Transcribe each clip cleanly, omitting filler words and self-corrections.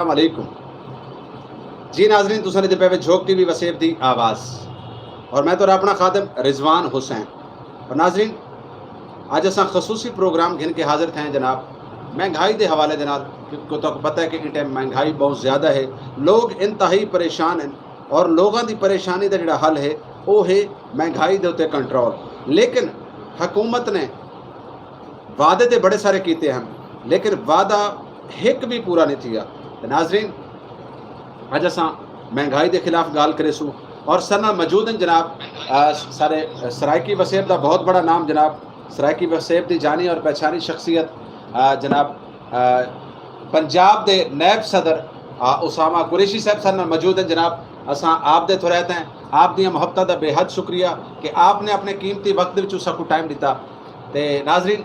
السلام علیکم جی ناظرین تساں دے پے جھوک ٹی وی وسیب دی آواز اور میں تو اپنا خادم رضوان حسین اور ناظرین اج اساں خصوصی پروگرام گھن کے حاضر تھے جناب مہنگائی دے حوالے دے نال کو تو پتہ ہے کہ اس ٹائم مہنگائی بہت زیادہ ہے، لوگ انتہائی پریشان ہیں اور لوگوں دی پریشانی دا جڑا حل ہے وہ ہے مہنگائی دے اوتے کنٹرول، لیکن حکومت نے وعدے تے بڑے سارے کیتے ہیں لیکن وعدہ ایک بھی پورا نہیں کیا۔ ناظرین اج اساں مہنگائی دے خلاف گال کرے سو اور سرنا موجود ہیں جناب سارے سرائکی وسیب دا بہت بڑا نام جناب سرائکی وسیب دی جانی اور پہچانی شخصیت جناب پنجاب دے نیب صدر اسامہ قریشی صاحب سرنا موجود ہیں جناب۔ اساں آپ دے تو رہتے ہیں، آپ دیاں محبتہ دا بے حد شکریہ کہ آپ نے اپنے قیمتی وقت دے وچوں ساکو ٹائم دیتا۔ تے ناظرین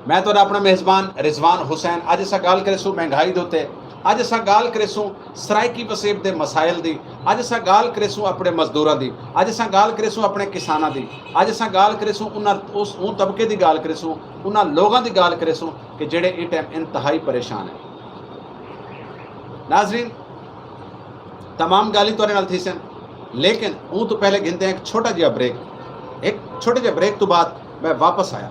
میں تو اپنا میزبان رضوان حسین اج اسا گال کرے سو مہنگائی دے اوتے، اج اسا گال کرے سو سرائکی وسیب دے مسائل دی، اج اسا گال کرے سو اپنے مزدوراں دی، اج اسا گال کرے سو اپنے کساناں دی، اج اسا گال کرے سو ان طبقے دی گال کرے سو انہاں لوگاں دی گال کرے سو کہ جڑے اس ٹائم انتہائی پریشان ہیں۔ ناظرین تمام گالی تو نال تھی سن لیکن اون تو پہلے گنتے ہیں ایک چھوٹا جہا بریک، ایک چھوٹے جہے بریک تو بعد میں واپس آیا۔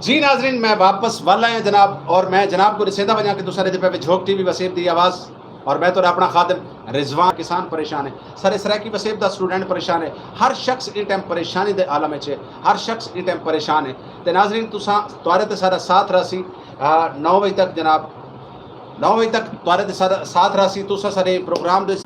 جی ناظرین میں واپس والا ہیں جناب اور میں جناب کو رسیدہ بجا کہ دوسرے دے پہ جھوک ٹی وی وسیب دی آواز اور میں تو اپنا خادم رضوان کسان پریشان ہے، سارے سرائکی وسیب دا اسٹوڈنٹ پریشان ہے، ہر شخص اس ٹائم پریشانی دے عالم وچ ہے، ہر شخص اس ٹائم پریشان ہے۔ تے ناظرین تساں توارے تے سارا ساتھ رہسی 9 بجے تک جناب 9 بجے تک توارے تے سارا ساتھ رہسی تساں سارے پروگرام دے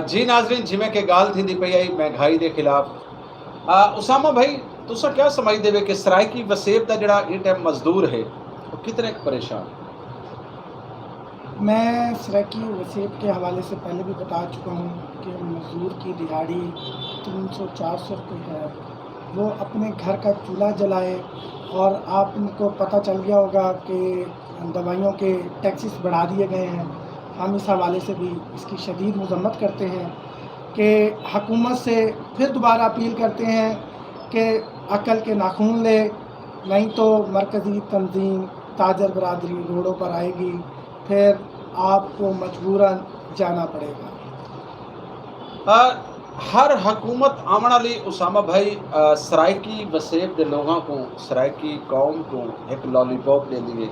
جی ناظرین جی میں کہ گال تھی دی پئی آئی مہنگائی دے خلاف اسامہ بھائی تساں کیا سمجھ دے وے کہ سرائکی وسیب دا جڑا یہ ٹائم مزدور ہے وہ کتنے پریشان؟ میں سرائکی وسیب کے حوالے سے پہلے بھی بتا چکا ہوں کہ مزدور کی دہاڑی 300-400 روپے ہے، وہ اپنے گھر کا چولہا جلائے اور آپ ان کو پتہ چل گیا ہوگا کہ دوائیوں کے ٹیکسز بڑھا دیے گئے ہیں۔ ہم اس حوالے سے بھی اس کی شدید مذمت کرتے ہیں کہ حکومت سے پھر دوبارہ اپیل کرتے ہیں کہ عقل کے ناخون لے، نہیں تو مرکزی تنظیم تاجر برادری روڈوں پر آئے گی، پھر آپ کو مجبوراً جانا پڑے گا۔ ہر حکومت آمن والی اسامہ بھائی سرائکی وسیب دے لوگوں کو سرائکی قوم کو ایک لالی پاپ دے دیے۔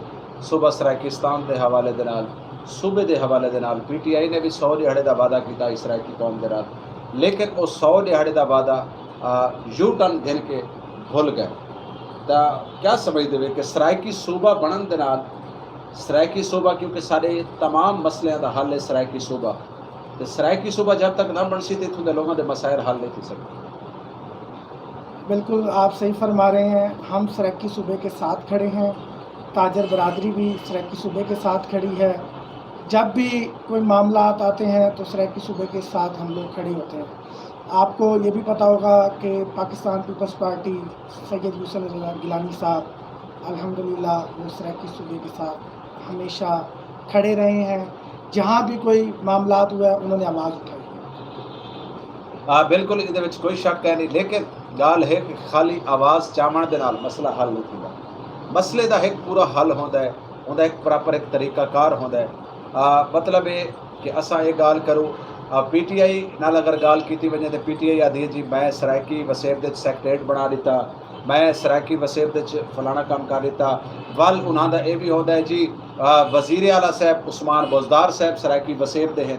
صبح سرائکستان دے حوالے دے نال صوبے دے حوالے دے نال پی ٹی آئی نے بھی 100 دہاڑے دا وعدہ کیتا سرائکی قوم دے نال، لیکن وہ 100 دہاڑے دا وعدہ یو ٹرن گھن کے بھول گئے۔ تا کیا سمجھ دے کہ سرائکی صوبہ بنن دے نال سرائکی صوبہ کیونکہ سارے تمام مسئلے دا حل ہے سرائکی صوبہ، تو سرائکی صوبہ جب تک نہ بن سی تے اتھوں دے لوگوں دے مسائل حل نہیں تھی سکتے۔ بالکل آپ صحیح فرما رہے ہیں، ہم سرائکی صوبے کے ساتھ کھڑے ہیں، تاجر برادری بھی سرائکی صوبے کے ساتھ کھڑی ہے۔ جب بھی کوئی معاملات آتے ہیں تو سرائکی صوبے کے ساتھ ہم لوگ کھڑے ہوتے ہیں۔ آپ کو یہ بھی پتہ ہوگا کہ پاکستان پیپلز پارٹی سید یوسف رضا گیلانی صاحب الحمدللہ وہ سرائکی صوبے کے ساتھ ہمیشہ کھڑے رہے ہیں۔ جہاں بھی کوئی معاملات ہوا ہے انہوں نے آواز اٹھائی. بالکل ਇਹਦੇ ਵਿੱਚ ਕੋਈ ਸ਼ੱਕ ਹੈ ਨਹੀਂ, ਲੇਕਿਨ ਗੱਲ ਹੈ ਕਿ ਖਾਲੀ ਆਵਾਜ਼ ਚਾਵਣ ਦੇ ਨਾਲ ਮਸਲਾ ਹੱਲ ਨਹੀਂ ਹੁੰਦਾ. ਮਸਲੇ ਦਾ ਇੱਕ ਪੂਰਾ ਹੱਲ ਹੁੰਦਾ ਹੈ, ਉਹਦਾ ਇੱਕ ਪ੍ਰੋਪਰ ਇੱਕ ਤਰੀਕਾਕਾਰ ਹੁੰਦਾ ਹੈ. ਮਤਲਬ ਇਹ ਕਿ ਅਸਾਂ ਇਹ ਗੱਲ ਕਰੋ PTI ਨਾਲ ਅਗਰ ਗੱਲ ਕੀਤੀ ਵਜੇ ਤੇ PTI ਆਦੀ ਜੀ ਮੈਂ ਸਰਾਇਕੀ ਵਸੇਬ ਦੇ ਸੈਕਟਰੀਏਟ ਬਣਾ ਦਿੱਤਾ, ਮੈਂ ਸਰਾਇਕੀ ਵਸੇਬ ਦੇ ਫਲਾਣਾ ਕੰਮ ਕਰ ਦਿੱਤਾ. ਵੱਲ ਉਹਨਾਂ ਦਾ ਇਹ ਵੀ ਹੁੰਦਾ ਹੈ ਜੀ ਵਜ਼ੀਰ ਆਲਾ ਸਾਹਿਬ ਉਸਮਾਨ ਬੋਜ਼ਦਾਰ ਸਾਹਿਬ ਸਰਾਇਕੀ ਵਸੇਬ ਦੇ ਹਨ.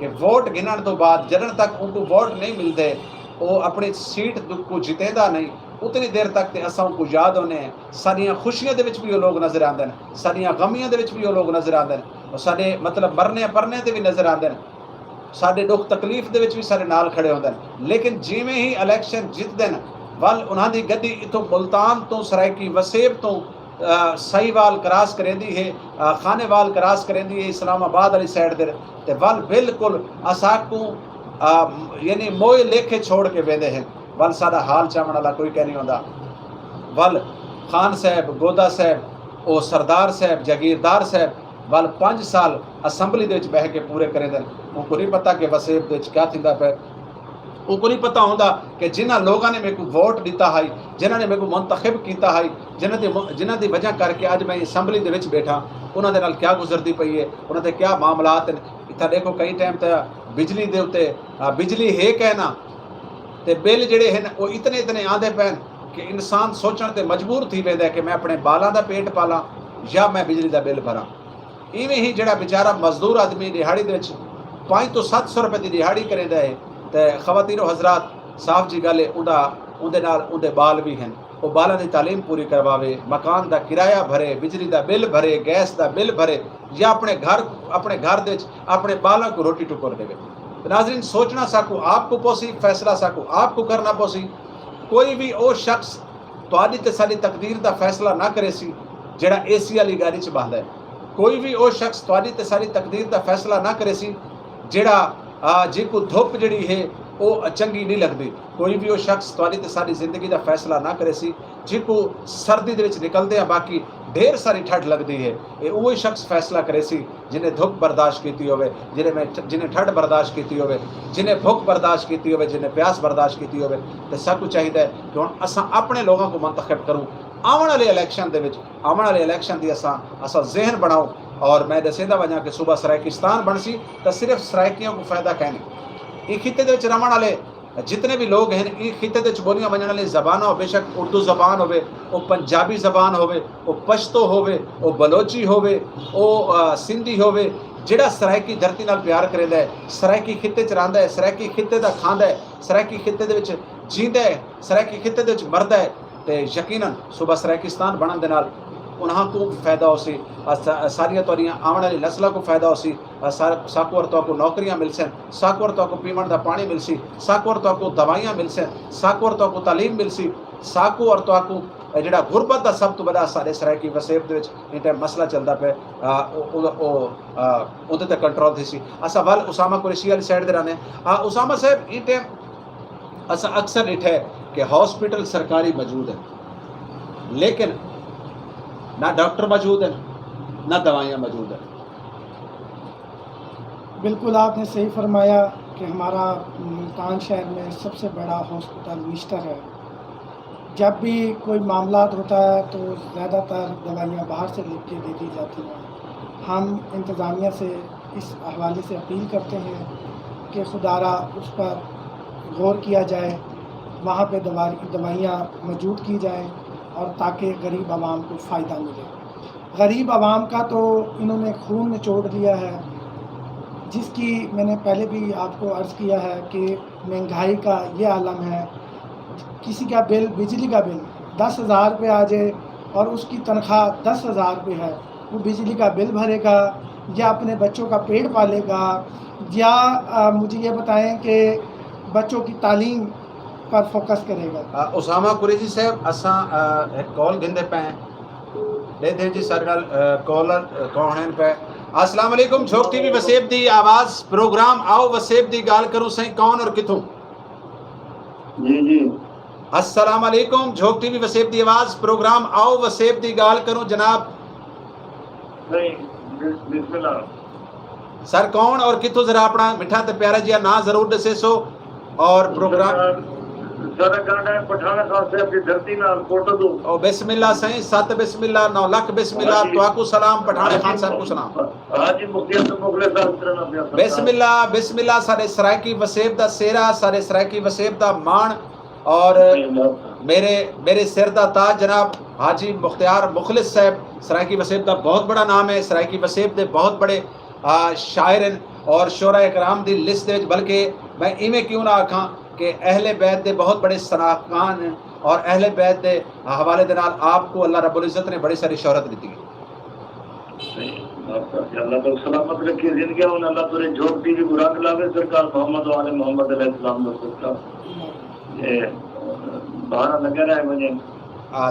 کہ ووٹ گنن تو بعد جدن تک ان کو ووٹ نہیں ملتے وہ اپنی سیٹ کو جتےدا نہیں اتنی دیر تک تے اساں کو یاد ہونے ہیں ساڈیاں خوشیاں دے وچ بھی وہ لوگ نظر آندے ہیں ساڈیاں غمیاں دے وچ بھی وہ لوگ نظر آندے ہیں اور ساڈے مطلب مرنے پرنے تے بھی نظر آندے ہیں ساڈے دکھ تکلیف دے وچ بھی سارے نال کھڑے ہوندے ہیں لیکن جویں ہی الیکشن جتدے ہیں ول انہاں دی گڈی اتوں ملتان تو سرائکی وسیب تو سہیوال کراس کریندی ہے خانے وال کراس کریندی ہے اسلام آباد والی سائڈ دے تے ول بالکل اساں کو یعنی موئے لیکھے چھوڑ کے ویندے ہیں ول ساڈا حال چاہن والا کوئی کہہ نہیں ہوندا ول خان صاحب گودا صاحب او سردار صاحب جاگیردار صاحب ول 5 سال اسمبلی دے وچ بہ کے پورے کرے دن ان کو نہیں پتہ کہ وسیب دے وچ کیا تھیندا پیا ان کو نہیں پتہ ہوندا کہ جنہ لوگوں نے میرے کو ووٹ دیتا ہے جنہوں نے میرے کو منتخب کیتا ہے جنہ دی وجہ کر کے اج میں اسمبلی دے وچ بیٹھا انہاں دے نال کیا گزرتی پئی ہے انہاں دے کیا معاملات ہیں اتھا دیکھو کئی ٹائم تے بجلی دے اوتے بجلی ہے کہنا تے بل جڑے ہیں وہ اتنے آندے پین کہ انسان سوچن تے مجبور تھی ویندا ہے کہ میں اپنے بالاں دا پیٹ پالاں یا میں بجلی دا بل بھراں ایویں ہی جڑا بیچارہ مزدور آدمی دیہاڑی دے وچ 500 تو 700 روپے دی دیہاڑی کریندا ہے تے خواتین و حضرات صاف جی گل ہے اندے نال اندے بال بھی ہیں وہ بالاں دی تعلیم پوری کرواوے مکان دا کرایہ بھرے بجلی دا بل بھرے گیس دا بل بھرے یا اپنے گھر دے وچ اپنے بالاں کو روٹی ٹکر دے ناظرین سوچنا ساکو آپ کو پوسی فیصلہ ساکو آپ کو کرنا پوسی کوئی بھی او شخص تہاڈی تے ساڈی تقدیر دا فیصلہ نہ کرے سی جڑا اے سی والی گاڑی چ بہندا ہے کوئی بھی او شخص تہاڈی تے ساڈی تقدیر دا فیصلہ نہ کرے سی جڑا جی کو دھوپ جڑی ہے وہ چنگی نہیں لگتی کوئی بھی وہ شخص تہاڈی تے ساری زندگی دا فیصلہ نہ کرے سی جی کو سردی دے وچ نکلدے ہیں باقی ڈھیر ساری ٹھنڈ لگتی ہے یہ وہی شخص فیصلہ کرے سی جنہیں دھوپ برداشت کیتی ہوئے جنہیں ٹھنڈ برداشت کیتی ہوئے جنہیں بھوک برداشت کیتی ہوئے جنہیں پیاس برداشت کیتی ہوئے تو سب کو چاہیے کہ ہن اساں اپنے لوگوں کو منتخب کروں آون والے الیکشن دے وچ آون والے الیکشن دی اساں ذہن بناؤ اور میں دسیندا وجہ کہ صوبہ سرائکستان بن سی تو صرف سرائکیوں کو فائدہ کہنے یہ خطے دے وچ رہن والے جتنے بھی لوگ ہیں یہ خطے دے وچ بولیاں ونجن والے زباناں ہو بے شک اردو زبان ہوے او پنجابی زبان ہوے او پشتو ہوے او بلوچی ہوے او سندھی ہوے جڑا سرائکی دھرتی نال پیار کریندا ہے سرائکی خطے چ رہندا ہے سرائکی خطے دا کھاندا ہے سرائکی خطے دے وچ جیندا ہے سرائکی خطے دے وچ مردا ہے تے یقیناً صوبہ سرائکستان بنن دے نال انہاں کو فائدہ ہو سی ساریاں توریاں آون والی نسلوں کو فائدہ ہو سی ساکو اور تو کو نوکریاں مل سن ساکو اور تو کو پیمن دا پانی مل سی ساکو اور تو کو دوائیاں مل سن ساکو اور تو کو تعلیم مل سی ساکو اور تو کو جڑا غربت دا سب تو بڑا سارے سرائکی وسیب دے وچ ان ٹائم مسئلہ چلدا پیا اودے تے کنٹرول تھی سی اسا ول اسامہ قریشی والی سائڈ دے رہنے اسامہ صاحب ان ٹائم اسا اکثر ڈٹھے کہ ہاسپٹل سرکاری موجود ہے لیکن نہ ڈاکٹر موجود ہیں نہ دوائیاں موجود ہیں بالکل آپ نے صحیح فرمایا کہ ہمارا ملتان شہر میں سب سے بڑا ہاسپٹل ویسٹر ہے جب بھی کوئی معاملات ہوتا ہے تو زیادہ تر دوائیاں باہر سے لکھ کے دے دی جاتی ہیں ہم انتظامیہ سے اس حوالے سے اپیل کرتے ہیں کہ خدارا اس پر غور کیا جائے وہاں پہ دوائیاں موجود کی جائیں اور تاکہ غریب عوام کو فائدہ ملے غریب عوام کا تو انہوں نے خون نچوڑ دیا ہے جس کی میں نے پہلے بھی آپ کو عرض کیا ہے کہ مہنگائی کا یہ عالم ہے کسی کا بل بجلی کا بل 10,000 روپے آ جائے اور اس کی تنخواہ 10,000 روپے ہے وہ بجلی کا بل بھرے گا یا اپنے بچوں کا پیٹ پالے گا یا مجھے یہ بتائیں کہ بچوں کی تعلیم پر فوکس کرے گا اسامہ قریشی صاحب اساں ایک کال گھندے پے دے دے جی سر نال کالر کون ہیں پہ السلام علیکم جھوک ٹی وی وسیب دی آواز پروگرام آؤ وسیب دی گال کروں سہیں کون اور کتوں جی السلام علیکم جھوک ٹی وی وسیب دی آواز پروگرام آؤ وسیب دی گال کروں جناب بسم اللہ سر کون اور کتوں ذرا اپنا میٹھا تے پیارا جیا نا ضرور دسے سو اور پروگرام سارا گانا ہے پٹھانا خان صاحب کی دھرتی نال کوٹا دو او بسم اللہ سائیں 7 بسم اللہ 9 لاکھ بسم اللہ تو کو سلام پٹھانے خان صاحب کو سلام حاجی مفتی احمد مغل صاحب بسم اللہ سارے سرائکی وسیب دا سیرا سارے سرائکی وسیب دا مان اور میرے سر دا تاج جناب حاجی مختار مخلص صاحب سرائکی وسیب دا بہت بڑا نام ہے سرائکی وسیب دے بہت بڑے شاعر ہیں اور شورا اکرام دی لسٹ دے وچ، بلکہ میں ایویں کیوں نہ آکھاں کہ اہل بیت دے بہت بڑے شناخان ہیں، اور اہل بیت دے حوالے دے نال آپ کو اللہ رب العزت نے بڑی ساری شہرت دیتی ہے. اللہ تو سلامت رکھے زندگی ان اللہ تو جھوک دی بھی برا کلاوے سرکار محمد و آل محمد علیہ السلام دو سکتا یہ باہر لگا رہا ہے مجھے.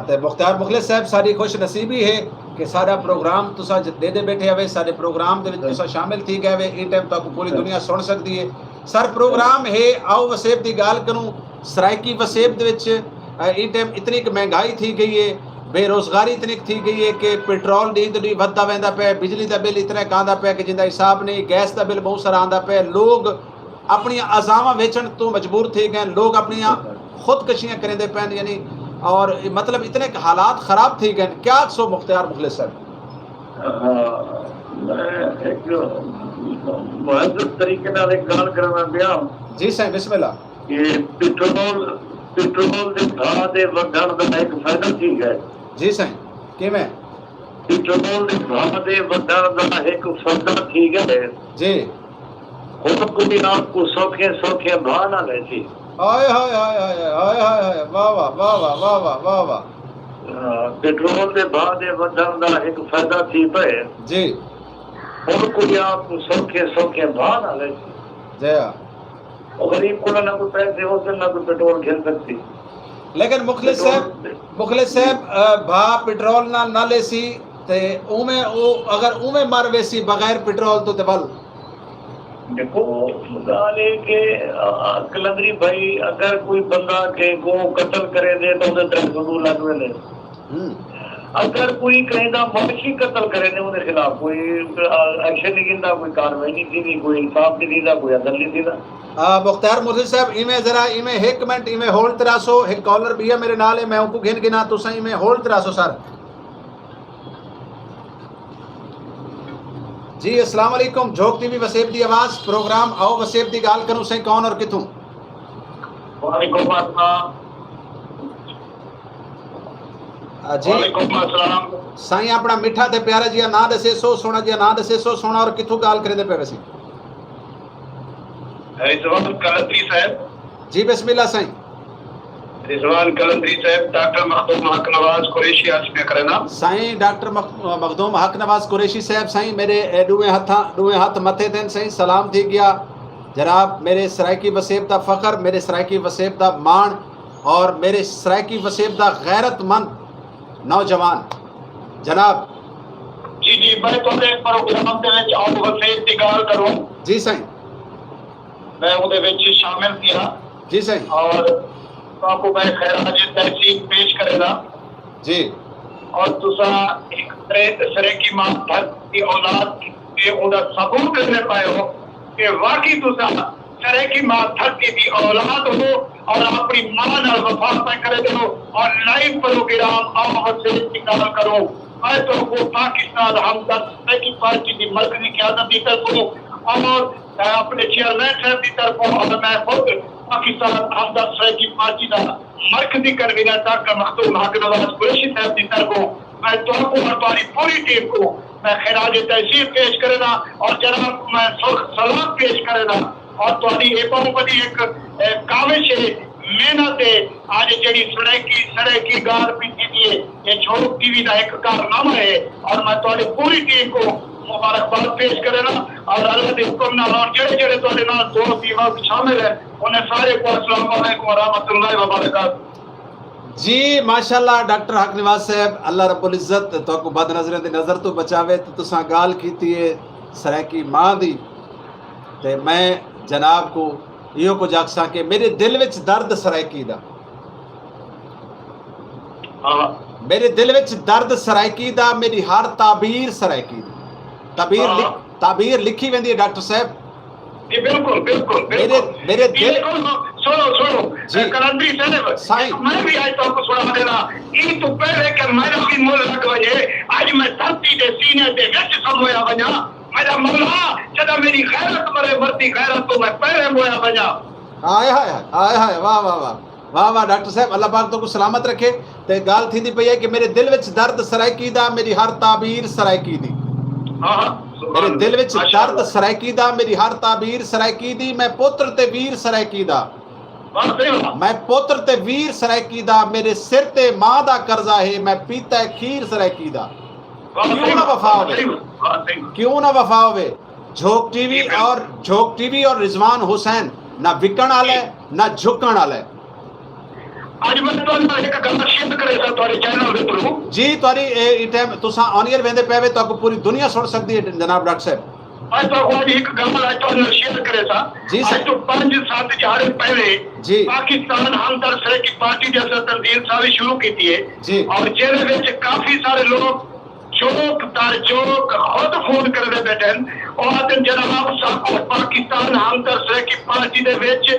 تے مختار مخلص صاحب ساری خوش نصیبی ہے کہ سارا پروگرام تسا دے دے بیٹھے ہوئے، سارے پروگرام دے وچ تسا شامل تھی گئے ہوئے. ای ٹائم تک پوری دنیا سن سکتی ہے. سر پروگرام ہے آؤ وسیب دی گال کروں. سرائکی وسیب دے وچ ای ٹائم اتنی کہ مہنگائی تھی گئی ہے، بے روزگاری اتنی تھی گئی ہے کہ پیٹرول ڈی ودتا ویندا پیا، بجلی دا بل اتنا کاندا پیا کہ جندا حساب نہیں، گیس دا بل بہت سارا آندا پیا. لوگ اپنی اعضاواں ویچن تو مجبور تھے گئے، لوگ اپنی خودکشیاں کریندے پین، یعنی اور مطلب اتنے حالات خراب تھی گئے. کیا سو مختار مخلص صاحب؟ میں ایک مہذب طریقے نال ایک گل کرنا پیا. جی سائیں بسم اللہ. کہ پیٹرول دے بھاء دے وڈھن دا ایک فائدہ تھی گئے. جی سائیں کیویں؟ پیٹرول دے بھاء دے وڈھن دا ایک فائدہ تھی گئے جی خود کو بھی آپ کو سوکھے سوکھے بھاء نہ لے سی. ہائے ہائے ہائے ہائے ہائے ہائے واہ واہ واہ واہ واہ واہ واہ واہ. پیٹرول دے بھاء دے وڈھن دا ایک فائدہ تھی پئے جی خود کو بھی آپ کو سوکھے سوکھے بھاء نہ لے سی. جی ہاں. غریب کو نہ کوئی پیسے ہو سے نہ کوئی پیٹرول کھیل سکتی. لیکن مخلص صاحب بھا پیٹرول نہ لے سی تے اوویں او اگر اوویں مر ویسی بغیر پیٹرول تو ول. دیکھو گال ہے کہ کلندری بھائی اگر کوئی بندہ کہ کو قتل کرے دے تو اسے 302 لگ وے. اگر کوئی کہیں دا مویشی قتل کرے دے انہیں خلاف کوئی ایکشن نہیں گندا، کوئی کاروائی نہیں تھی، کوئی انصاف نہیں دیتا، کوئی عدل نہیں دیتا. مختار مرشد صاحب ایویں ذرا ایویں ایک منٹ ایویں ہولڈ تراسو. ایک کالر بھی ہے میرے نال ہے، میں ان کو گن گنا تساں ایویں ہولڈ تراسو سر. جی السلام علیکم. جھوک ٹی وی وسیب دی آواز پروگرام آؤ وسیب دی گال کروں. سائیں کون اور کتوں؟ وعلیکم السلام. جی وعلیکم السلام. سائیں اپنا میٹھا تے پیارا جیا نا دسے سو سونا جیا نا دسے سو سونا اور کتوں گال کرے دے پے ویسے؟ رضوان کلندری صاحب. جی بسم اللہ سائیں. رضوان کلندری صاحب ڈاکٹر مخدوم حق نواز قریشی آج میں کرنا. سائیں ڈاکٹر مخدوم حق نواز قریشی صاحب سائیں میرے دوئے ہاتھ متھے دین سائیں سلام تھی گیا. جناب میرے سرائکی وسیب دا فخر، میرے سرائکی وسیب دا مان اور میرے سرائکی وسیب دا غیرت مند نوجوان جناب. جی میں تھوڑے پروگرام دے وچ آؤ وسیب دی گل کروں. جی سائیں میں اودے وچ شامل کیا. جی سائیں. اور آپ کو میں خیراج تحسین پیش کرے گا. جی اور تسا ایک سرے کی ماں بھر کی اولاد کے اوندا ثبوت کرنے پائے ہو کہ واقعی تسا سرے کی ماں دھرتی دی اولاد ہو اور اپنی ماں نال وفا پہ کرے ہو اور لائیو پروگرام آؤ وسیب کی گل کرو. میں تو کو پاکستان ہمدرد کی پارٹی کی مرکزی قیادت کی طرف اور اپنے چیئرمین صاحب کی طرف اور میں خود پاکستان ہمدرد کی پارٹی کا مرکزی کنوینر ڈاکٹر مخدوم حق نواز قریشی صاحب کی طرف میں تو کو اور تمہاری پوری ٹیم کو میں خراج تحسین پیش کرنا اور جناب میں سلام پیش کرنا اور تمہاری ایک بہت بڑی ایک کاوش ہے محنت ہے آج جڑی سڑے کی گال پیتی ہے یہ جھوک ٹی وی کا ایک کارنامہ ہے اور میں تمہاری پوری ٹیم کو مبارکباد پیش کرنا اور اللہ کے حکم نال اور جڑے جڑے تواڈے نال دوست دیواں شامل ہیں انہیں سارے کو السلام علیکم ورحمۃ اللہ وبرکاتہ. جی ماشاءاللہ ڈاکٹر حق نواز صاحب اللہ رب العزت تو کو بد نظریں دی نظر تو بچاوے. تو تساں گال کیتی ہے سرائکی ماں دی تے میں جناب کو یہ کچھ آکھساں کہ میرے دل وچ درد سرائکی دا، میرے دل وچ درد سرائکی دا، میری ہر تعبیر سرائکی دی. تعبیر لکھی ویندی ہے ڈاکٹر صاحب. جی بالکل بالکل میرے دل سنو کلندری صاحب میں بھی آج تو کو سنا دینا یہ تو پہلے کہ میرا بھی مول لگ وجے آج میں دھرتی دے سینے دے وچ سمویا وجا میرا مولا جدا میری غیرت مرے مرتی غیرت تو میں پہلے مویا وجا. ہائے ہائے ہائے ہائے واہ واہ واہ واہ واہ ڈاکٹر صاحب اللہ پاک تو کو سلامت رکھے. تے گال تھیندی پئی ہے کہ میرے دل وچ درد سرائکی دا، میری ہر تعبیر سرائکی دی. ہاں ਮੇਰੇ ਦਿਲ ਵਿੱਚ ਦਰਦ ਸਰੈਕੀ ਦਾ, ਮੇਰੀ ਹਰ ਤਾਬੀਰ ਸਰੈਕੀ ਦੀ, ਮੈਂ ਪੁੱਤਰ ਤੇ ਵੀਰ ਸਰੈਕੀ ਦਾ, ਮੈਂ ਪੁੱਤਰ ਤੇ ਵੀਰ ਸਰੈਕੀ ਦਾ, ਮੇਰੇ ਸਿਰ ਤੇ ਮਾਂ ਦਾ ਕਰਜ਼ਾ ਹੈ, ਮੈਂ ਪੀਤਾ ਖੀਰ ਸਰੈਕੀ ਦਾ। ਕਿਉਂ ਨਾ ਵਫਾ ਹੋਵੇ, ਕਿਉਂ ਨਾ ਵਫਾ ਹੋਵੇ। ਝੋਕ ਟੀਵੀ اور رضوان حسین نہ وکن والا ہے نہ جھکن والا ہے۔ اج میں تانوں ایک گل شیئر کرے سا تواڈے چینل دے تھرو جی، تواڈی ای ٹائم تساں آن ایئر ویندے پے وے تو پوری دنیا سن سکدی ہے جناب ڈاکٹر صاحب۔ اج تو کوئی ایک گل اج تانوں شیئر کرے سا جی اج تو 5-7 ہزار پہلے جی پاکستان ہمدرد سریکی پارٹی جیسا تنظیم ساری شروع کی ہے جی، اور جہاں وچ کافی سارے لوگ چوک در چوک خود فون کرتے بیٹھے اور جناب ساکو پاکستان ہمدرد سریکی پارٹی دے وچ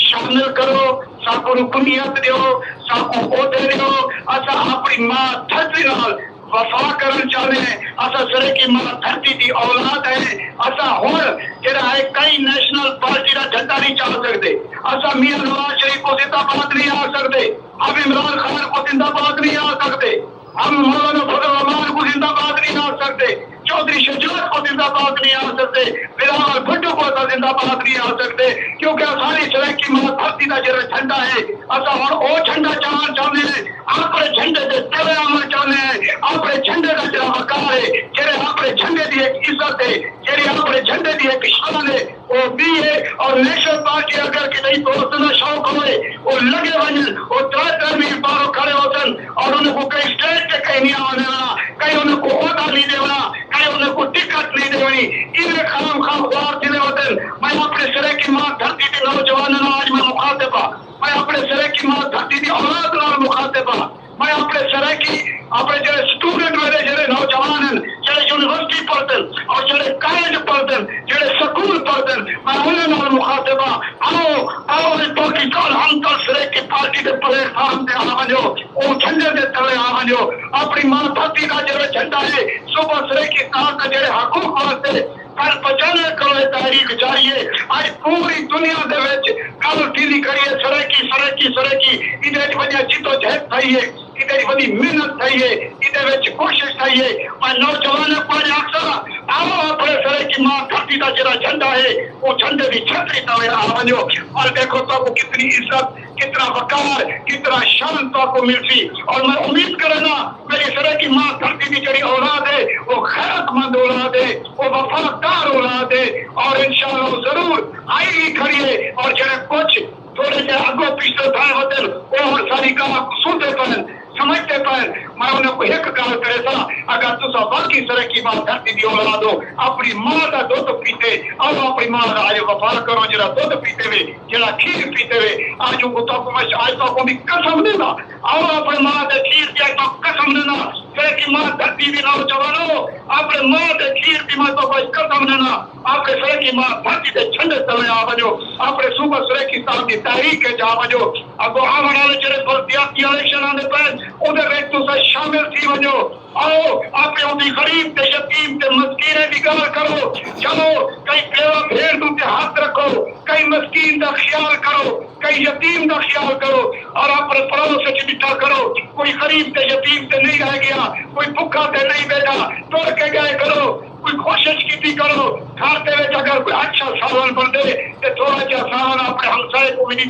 شامل کرو، ساکو رکنیت دیو، ساکو عہدے دیو، اسا اپنی ماں دھرتی نال وفا کرن چاہتے ہیں، اسا سریکی ماں دھرتی دی اولاد ہے، اسا ہن جڑا ہے کئی نیشنل پارٹی دا جھنڈا نہیں چل سکتے، اسا میاں نواز شریف کو زندہ باد نہیں آ سکتے، اب عمران خان کو زندہ باد نہیں آ سکتے، ہم مولانا فضل الرحمان کو زندہ باد نہیں آ سکتے، چودھری شجاعت کو زندہ باد نہیں آ سکتے، بلال بھٹو کو زندہ باد نہیں آ سکتے، کیونکہ ساری سریکی ماں دھرتی کا جو جھنڈا ہے اصا ہوں وہ جھنڈا چلانا چاہتے ہیں، اپنے جھنڈے سے تلے آنا چاہتے ہیں، اپنے جھنڈے کا جڑا وقار ہے، جڑے اپنے جھنڈے کی ایک عزت ہے، جڑی اپنے جھنڈے کی ایک شان ہے وہ بھی ہے۔ اور نیشنل پارٹی اگر کسی دوست کا شوق ہوئے وہ لگے ون وہ 3 میل باہر کھڑے ہوتے اور انہیں کو کہیں اسٹیج پہ کہیں نہیں آنے والا، کہیں انہیں کو عہدہ نہیں دینا، کہیں انہیں کو ٹکٹ نہیں دینی، انہیں خام خوار چلے ہوتے۔ میں اپنے سرے کی ماں دھرتی کی نوجوانوں آج میں مخاطب ہوں، میں اپنے سرے کی ماں دھرتی کی اولاد نال مخاطب ہوں، میں اپنے سرے کی اپنے جڑے اسٹوڈنٹ میرے جڑے نوجوان ہیں، جڑے یونیورسٹی پڑھتے ہیں اور جڑے کالج پڑھتے ہیں، جڑے سکول پڑھتے ہیں، میں انہیں نال مخاطب ہوں۔ آؤ پاکستان ہمدرد سریکی پارٹی کے پلیٹ فارم سے آ جو، وہ جھنڈے کے تلے آ جو، اپنی ماں دھرتی کا جو جھنڈا ہے صبح سریکی کا جڑے حقوق واسطے کل بچانے کرو تحریک جاری ہے۔ آج پوری دنیا دے وچ کل ٹیلی کریے سریکی سریکی سریکی ادھر وجہ جدو جہد تھئی ہے، ادھر وڈی محنت تھئی ہے، ادھر وچ کوشش تھئی ہے۔ اور نوجوان کو اکثر آؤ اپنے سریکی ماں دھرتی کا جڑا جھنڈا ہے وہ جھنڈے کی چھتری تلے آ ونجو اور دیکھو تو کو کتنی عزت، کتنا وقار، کتنا شان تو کو ملتی۔ اور میں امید کرنا میری سریکی ماں دھرتی کی جڑی اولاد ہے وہ خیرت مند اولاد ہے، وہ وفادار اولاد ہے اور انشاءاللہ ضرور آئی ہی کھڑی ہے۔ اور جڑے کچھ تھوڑے سے اگو پیچھے تھے ہوتے وہ ساری گاہ سنتے پہن سمجھتے پہن میں انہیں کو ایک گل کرے سا، اگر تسا باقی سریکی ماں دھرتی دی اولاد ہو اپنی ماں کا دودھ پیتے اور اپنی ماں کا آج وفا کرو، جڑا دودھ پیتے ہوئے جڑا کھیر پیتے ہوئے آج کو بھی قسم دینا، آؤ اپنے ماں کے کھیر کی تو قسم دینا، سریکی ماں دھرتی بھی نوجوانوں اپنے ماں کے کھیر کی میں تو کوئی قسم دینا، اپنے سریکی ماں دھرتی کے جھنڈے تلے آ وجو، اپنے صوبہ سریکی صاحب کی تحریک کے جا وجو، اگو آنے والے جڑے بلدیاتی الیکشن آنے پہ ادھر ایک دوسرے شامل تھی وجو، آؤ اپنے ان کی غریب تے یتیم تے مسکینے کی گل کرو، چلو کئی بیوہ بھیڑ دوں تے ہاتھ رکھو، کئی مسکین دا خیال کرو، کئی یتیم دا خیال کرو اور اپنے پڑوس سے بٹھا کرو، کوئی غریب تے یتیم تے نہیں رہ گیا، کوئی بھوکا تے نہیں بیٹھا، توڑ کے گئے کرو، کوئی کوشش کی کرو، کھاتے وچ اگر کوئی اچھا سامان بن دے تے تھوڑا جہا سامان اپنے ہمسائے کو بھی نہیں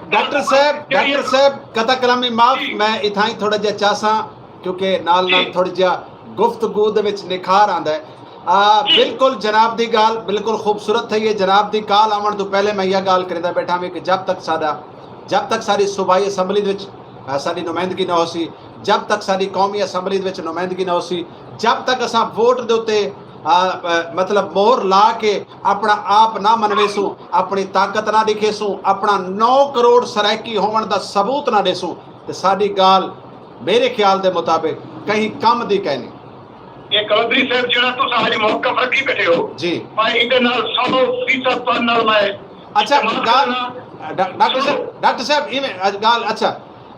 ڈاکٹر صاحب قطع کلامی معاف، میں اتھاں ہی تھوڑا جہا چاساں کیونکہ نال تھوڑی جہا گفتگو دے وچ نکھار آندا ہے۔ بالکل جناب دی گال بالکل خوبصورت ہے، یہ جناب دی کال آمن تو پہلے میں یہ گال کردا بیٹھا میں کہ جب تک ساری صوبائی اسمبلی وچ ساری نمائندگی نہ ہو سی، جب تک ساری قومی اسمبلی وچ نمائندگی نہ ہو سی، جب تک اساں ووٹ دے اوتے مطلب مہر لا کے اپنا آپ نہ منویسوں، اپنی طاقت نہ دکھیسوں، اپنا 9 کروڑ سرائکی ہون دا ثبوت نہ دیسوں تے ساری گال میرے خیال دے مطابق کہیں کم دی کہنی۔ یہ کلندری صاحب جڑا تسا اج موقف رکھی بیٹھے ہو جی میں ادھر نال 100% پر نال میں اچھا گال ڈاکٹر صاحب گال اچھا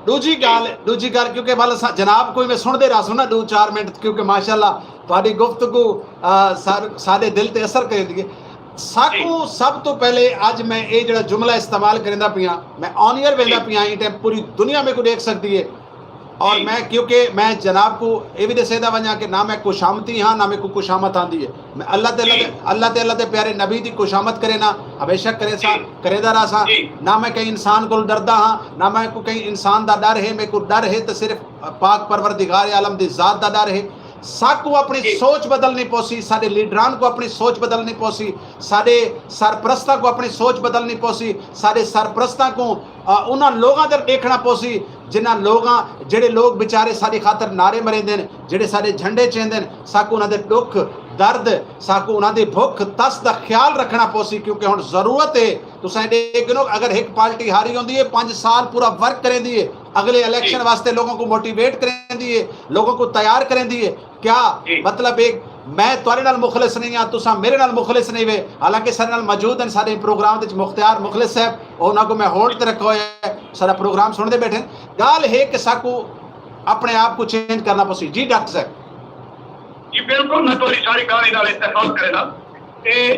دوجی گال کیونکہ والا جناب کوئی میں سن دے رہا سوں نا 2-4 منٹ کیونکہ ماشاءاللہ تہاڈی گفتگو سارے دل تے اثر کر دی۔ ساکو سب تو پہلے اج میں یہ جڑا جملہ استعمال کریندا پیاں، میں آن ایئر ویندا پیاں، یہ پوری دنیا میں کو دیکھ سکتی ہے اور میں کیونکہ میں جناب کو یہ بھی دسے دا ونجا کہ نہ میں کشامتی ہاں نہ میں کو کشامت آندی ہے. میں اللہ تے پیارے نبی دی کشامت کرے نا ہمیشہ کرے سا کرے دا رہا سا. نہ میں کہیں انسان کو ڈردا ہاں نہ میں کو کہیں انسان دا ڈر ہے. میں کو ڈر ہے تو صرف پاک پروردگار عالم دی ذات دا ڈر ہے. ساکو اپنی سوچ بدلنی پوسی, سارے لیڈران کو اپنی سوچ بدلنی پوسی, سارے سرپرستاں کو اپنی سوچ بدلنی پوسی, سارے سرپرستاں کو انہاں لوگاں در دیکھنا پوسی جنہاں لوگاں جڑے لوگ بیچارے ساری خاطر نعرے مرے دین, جڑے سارے جھنڈے چیندن, ساکو انہاں دے دکھ درد ساکو انہاں دی بھوک تس دا خیال رکھنا پوسی. کیونکہ ہن ضرورت ہے تساں دیکھو اگر ایک پارٹی ہاری ہوندی ہے 5 سال پورا ورک کریں دی ہے, اگلے الیکشن واسطے لوگوں کو موٹیویٹ کریں دی ہے, لوگوں کو تیار کریں دی ہے. کیا مطلب ایک میں تواڈے نال مخلص نہیں ہاں تساں میرے نال مخلص نہیں وے, حالانکہ سارے نال موجود ہیں سارے پروگرام وچ مختار مخلص صاحب انہاں کو میں ہولڈ تے رکھا ہوا ہے, سارا پروگرام سن دے بیٹھے. گل ہے کہ ساکو اپنے آپ کو چینج کرنا پوسی. جی ڈاکٹر صاحب. جی بالکل میں تھوڑی ساری گالی نال اتفاق کرے نا.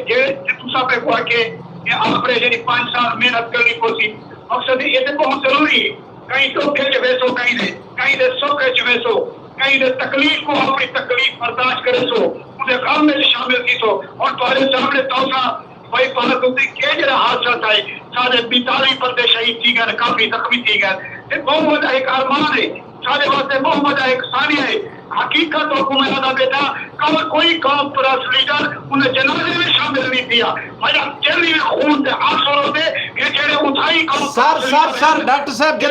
جے تساں پہ کوئی کہ آپ نے جی 5 سال محنت کرنی پوسی, مقصد یہ تے بہت ضروری ہے. کہیں دکھ وچ ویسو, کہیں دے سکھ وچ ویسو, کہیں دے تکلیف کو اپنی تکلیف برداشت کرے سو, انہیں غم میں شامل کی سو. اور تمہارے سامنے توسا بھائی پالک ہوتی کہ جڑا حادثہ تھا سارے 42 بندے شہید تھی گئے, کافی زخمی تھی گئے. بہت بڑا ایک ارمان ہے سارے واسطے, بہت بڑا ایک ثانیہ ہے. حقیقت حکومت دا بیٹا کوئی قوم پرست لیڈر انہیں جنازے میں شامل نہیں کیا. مجھے چہرے میں خون دے آنسو دے کہ جڑے اٹھائی قوم سر ڈاکٹر صاحب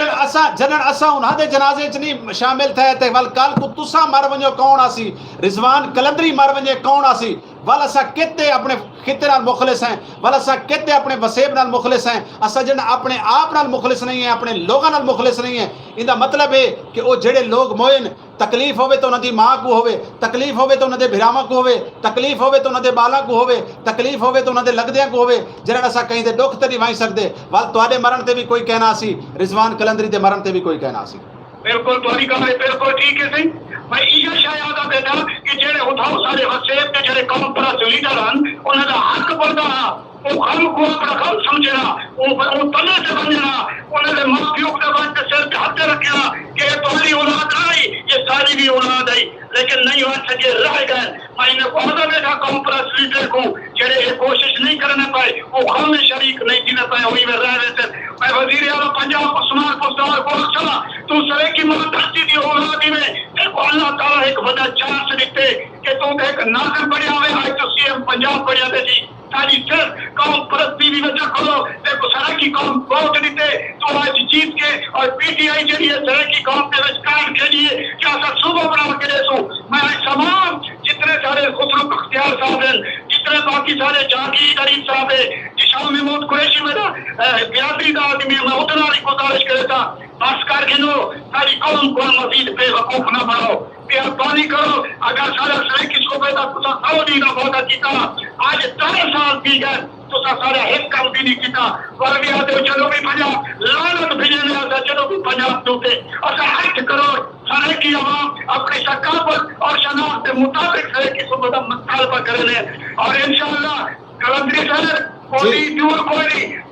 جنن اسا انہاں دے جنازے چ نہیں شامل تھے تے ول کل کو تساں مر ونجو کون آسی, رضوان کلندری مر ونجے کون آسی, ول اسا کتے اپنے خطے نال مخلص ہیں, ول اسا کتے اپنے وسیب نال مخلص ہیں. اسا جن اپنے آپ نال مخلص نہیں ہیں, اپنے لوگاں نال مخلص نہیں ہیں. ان دا مطلب ہے کہ وہ جڑے لوگ موئن تکلیف ہوئے تو انہاں دی ماں کو ہوئے, تکلیف ہوئے تو انہاں دے بھراواں کو ہوئے, تکلیف ہوئے تو انہاں دے بالاں کو ہوئے, تکلیف ہوئے تو انہاں دے لگدیاں کو ہوئے, جنہاں اسا کہیں دے دکھ تے نہیں وائیں سکدے. ول تواڈے مرن تے بھی کوئی کہنا سی, رضوان کلندری دے مرن تے بھی کوئی کہنا سی. بالکل تھوڑی گل بالکل ٹھیک ہے صحیح. میں یہ شاید آ بیٹا کہ جڑے اٹھاؤ سارے وسیب کے جڑے قوم پرست لیڈر ہیں انہاں دا حق بندا وہ خلق کو اپنا خلق سمجھنا, وہ تلے سے بننا, انہوں نے ماں پیو کے بعد سر پہ ہاتھ رکھنا کہ تمہاری اولاد آئی, یہ ساری بھی اولاد آئی لیکن نہیں ہو سکے رہ گئے. میں انہیں بہت بیٹا قوم پرست لیڈر کو جڑے یہ کوشش نہیں کرنے پائے, وہ قوم میں شریک نہیں دینے پائے, وہی میں رہ رہے تھے. میں وزیر اعلیٰ پنجاب عثمان پرسار کو چلا تو سرے کی ماں دھرتی دی اولادی میں ایک اللہ تعالیٰ ایک بڑا چانس دیتے کہ تم ایک ناظر بڑھیا ہوئے, آج تو سی ایم پنجاب بڑھیا دے جی ساری صرف قوم پرستی بھی وجہ کرو. دیکھو سرائکی قوم ووٹ دیتے تو آج جیت کے, اور پی ٹی آئی جڑی ہے سرائکی قوم کے وچکار کے لیے کیا سا صوبہ بنا کے دے سو. میں تمام جتنے سارے خسرو بختیار صاحب ہیں, جتنے باقی سارے جہانگیر غریب صاحب ہیں, شام محمود قریشی میرا بیادری دا آدمی ہے, میں اتنا ہی گزارش کرے تھا بس کر گنو ساری قوم کو مزید بے وقوف نہ بناؤ, مہربانی کرو. اگر سارا سرائکی صوبے کا کچھ سعودی کا بہت کیتا آج 10 سال کی گئے تو سارا ایک کام بھی نہیں کیتا. ورنہ آتے جنوبی پنجاب لعنت بھیجنے آتا جنوبی پنجاب دوتے اسا 8 کروڑ سرائکی عوام اپنی ثقافت اور شناخت کے مطابق سرائکی صوبے کا مطالبہ کرنے, اور انشاءاللہ کلندری صاحب کوئی دور کوئی نہیں.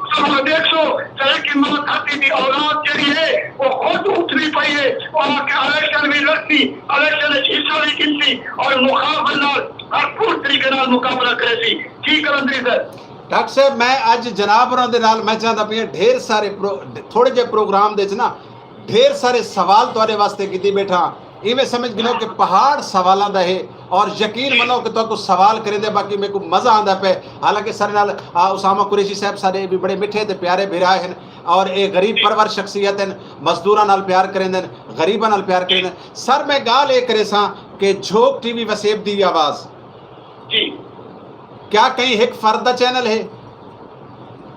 دیکھو سرائکی ماں کھاتی دی اولاد جڑی ہے وہ خود اٹھنی پئی ہے, اور کے الیکشن بھی لڑتی, الیکشن حصہ بھی گنتی اور مقابلہ نال ہر پور طریقے نال مقابلہ کرے سی. ٹھیک کلندری صاحب. ڈاکٹر صاحب میں اج جناب ہوراں دے نال میں چاہتا پیا ڈھیر سارے تھوڑے جے پروگرام دے نا ڈھیر سارے سوال تواڈے واسطے کیتی بیٹھا. ایویں سمجھ گنو کہ پہاڑ سوالاں دا ہے, اور یقین منو کہ تو کو سوال کریں دے باقی میرے کو مزہ آندا پہ. حالانکہ سارے نال اسامہ قریشی صاحب سارے بھی بڑے میٹھے تے پیارے بھرا ہیں, اور اے غریب پرور شخصیت ہیں, مزدوراں نال پیار کریں دین, غریباں نال پیار کریں دین. سر میں گال اے کرے ساں کہ جھوک ٹی وی وسیب دی آواز جی کیا کہیں ایک فرد دا چینل ہے؟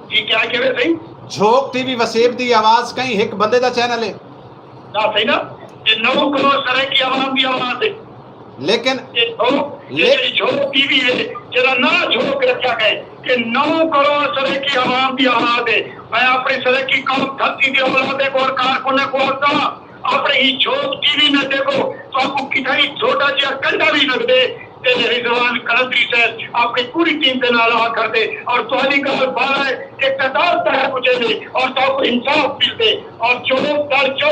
جی کیا کہہ رہے صحیح؟ جھوک ٹی وی وسیب دی آواز کہیں ایک بندے دا چینل ہے؟ نا صحیح نا, یہ 9 کروڑ سرائکی عوام کی آواز ہے. لیکن جھوک ٹی وی ہے جرا نہ جھوک رکھا گئے کہ 9 کروڑ سرائکی عوام کی آواز ہے. میں اپنی سرائکی قوم دھرتی دی اولادے کو اور کارکنے کو ہوتا اپنے ہی جھوک ٹی وی میں دیکھو تو آپ کو کتنی چھوٹا جہا کنڈا بھی لگ دے تیرے رضوان قلندری سے آپ کی پوری ٹیم کے نال آ کر دے اور تہاڈی گل بارہ اقتدار تک پہنچے دے اور تو کو انصاف مل دے اور جو در جو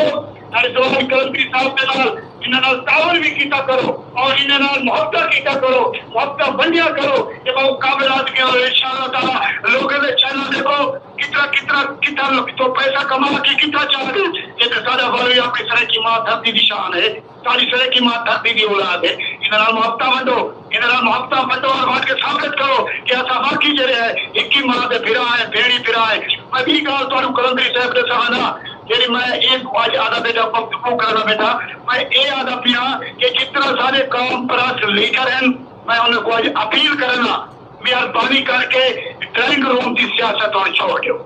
رضوان قلندری صاحب کے نال انہاں نال تعاون بھی کیتا کرو اور انہاں نال محبت کیتا کرو محبت بنیا کرو کہ وہ قابل آدمی اور انشاءاللہ تعالی لوگوں نے چینل دیکھو کتنا تو پیسہ کما کے کتنا چاہ رہے یہ تو سارا والی اپنی سرے کی ماں دھرتی دی شان ہے ساری سرے کی ماں دھرتی دی اولاد ہے انہاں نال محبت بنڈو اور بات کے ثابت کرو کہ ایسا واقعی جڑے ہے ایک ہی ماں دے پھرا ہے بھیڑی پھرا ہے میں بھی گل تانوں قلندری صاحب دے سہانا جی میں ایک آج آدھا بیٹا گفتگو کرنا بیٹا میں یہ آدھا پیا کہ جتنا سارے قوم پرست لیڈر ہیں میں انہیں کو آج اپیل کرنا مہربانی کر کے ڈرائنگ روم کی سیاست اور چھوڑ دو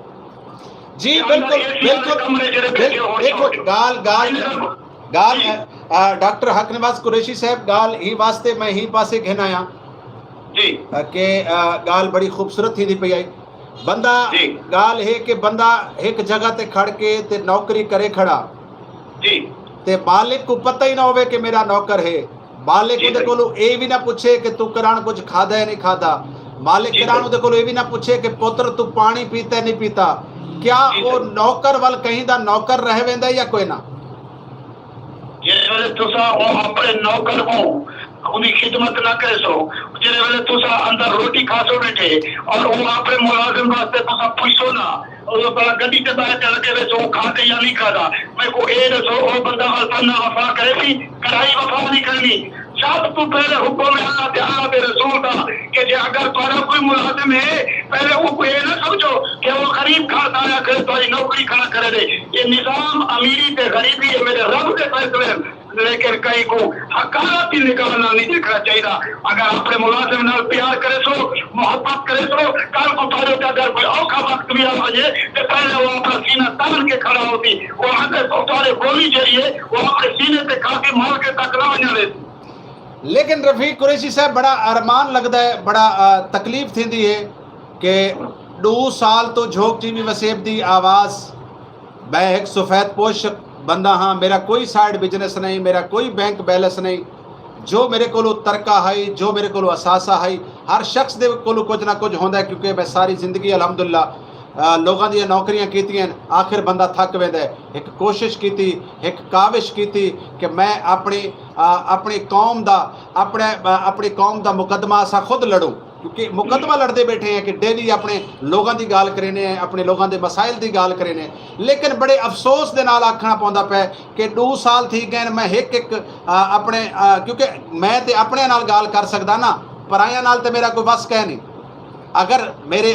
جی بالکل دیکھو گال ڈاکٹر حق نواز قریشی صاحب گال ہی واسطے میں ہی پاسے گھن آیا جی کہ گال بڑی خوبصورت تھی پئی آئی بندہ گال ہے کہ بندہ ایک جگہ تے کھڑ کے تے نوکری کرے کھڑا جی تے مالک کو پتہ ہی نہ ہوئے کہ میرا نوکر ہے مالک کو دے کولو اے بھی نہ پوچھے کہ تو کران کچھ کھادا ہے نہیں کھادا مالک کران دے کولو اے بھی نہ پوچھے کہ پتر تو پانی پیتا ہے نہیں پیتا کیا وہ نوکر وال کہیں دا نوکر رہ ویندا یا کوئی نہ جس ویلے تسا او اپنے نوکر کو انہیں خدمت نہ کرے سو جس ویلے تسا اندر روٹی کھا سو بیٹھے اور وہ اپنے ملازم واسطے تسا پوچھو نا اور بڑا گڈی تے باہر چل کے سو کھا کے یا نہیں کھادا میں کو اے دسو او بندہ وطن وفا کرے سی کڑائی وفا نہیں کرنی سب تو پہلے حکم ہے اللہ تعالیٰ کے رسول کا کہ جے اگر تمہارا کوئی ملازم ہے پہلے وہ کوئی نہ سمجھو کہ وہ غریب کھاتا ہے کہ تمہاری نوکری کھڑا کرے دے یہ نظام امیری تے غریبی ہے میرے رب کے فیصلے لیکن کئی کو حقارت ہی نکالنا نہیں دیکھنا چاہیے اگر اپنے ملازم نال پیار کرے سو محبت کرے سو کل کو تھوڑے اگر کوئی اوکھا وقت بھی آ جائے تو پہلے وہ اپنا سینہ تان کے کھڑا ہوتی وہ آگے تھوڑے گولی چاہیے وہ اپنے سینے پہ کھا کے مال کے تک نہ وجہ لیتی لیکن رفیق قریشی صاحب بڑا ارمان لگتا ہے بڑا تکلیف تھی ہے کہ 2 سال تو جھوک ٹی وی وسیب دی آواز میں ایک سفید پوش بندہ ہاں میرا کوئی سائیڈ بزنس نہیں میرا کوئی بینک بیلنس نہیں جو میرے کو ترکہ ہے جو میرے کو اثاثہ ہے ہر شخص دے کو کچھ نہ کچھ ہوتا ہے کیونکہ میں ساری زندگی الحمدللہ لوگوں دیا نوکریاں کیتی ہیں آخر بندہ تھک ویندا ہے ایک کوشش کیتی ایک کاوش کیتی کہ میں اپنی قوم دا مقدمہ اسا خود لڑوں کیونکہ مقدمہ لڑتے بیٹھے ہیں کہ ڈیلی اپنے لوگوں دی گال کرینے ہیں اپنے لوگوں دے مسائل دی گال کرینے لیکن بڑے افسوس دے نال آکھنا پوندا پے کہ 2 سال تھی گئے میں ایک اپنے کیونکہ میں تے اپنے نال گال کر سکدا نا پرایاں نال تے میرا کوئی وس کہہ نہیں اگر میرے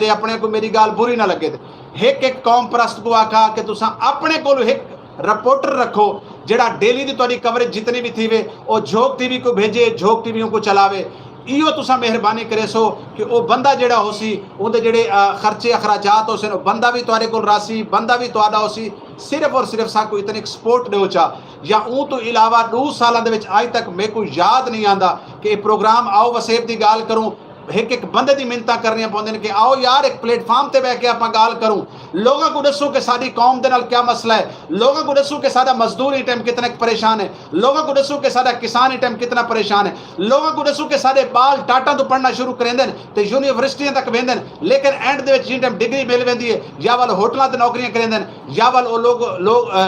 اپنے کو میری گال بری نہ لگے تے ایک قوم پرست کو آکھا کہ تساں اپنے کو ایک رپورٹر رکھو جڑا ڈیلی دی تہاڈی کوریج جتنی بھی تھی وے او جھوک ٹی وی کو بھیجے جھوک ٹی ویوں کو چلاوے ایو تساں مہربانی کرے سو کہ او بندہ جڑا ہو سی اون دے جڑے خرچے اخراجات ہو سن بندہ بھی تہاڈے کول راسی بندہ بھی تہاڈا ہو سی صرف اور صرف سا کو اتنی ایکسپورٹ دیو چا یا اون تو علاوہ 2 سالاں دے وچ آج تک میں کو یاد نہیں آندا کہ یہ پروگرام آؤ وسیب دی گال کروں ایک بندے دی منتاں کرنیاں پوندیں کہ آؤ یار ایک پلیٹ فارم تے بیٹھ کے اپاں گال کروں لوگوں کو دسو کہ ساری قوم دے نال کیا مسئلہ ہے لوگوں کو دسو کہ سارا مزدور اس ٹائم کتنا پریشان ہے لوگوں کو دسو کہ سارا کسان اس ٹائم کتنا پریشان ہے لوگوں کو دسو کہ سارے بال ٹاٹا تو پڑھنا شروع کریندن تے یونیورسٹیاں تک ویندن لیکن اینڈ دے وچ جن ٹائم ڈگری مل ویندی ہے یا ول ہوٹلاں تے نوکریاں کریندن یا ول او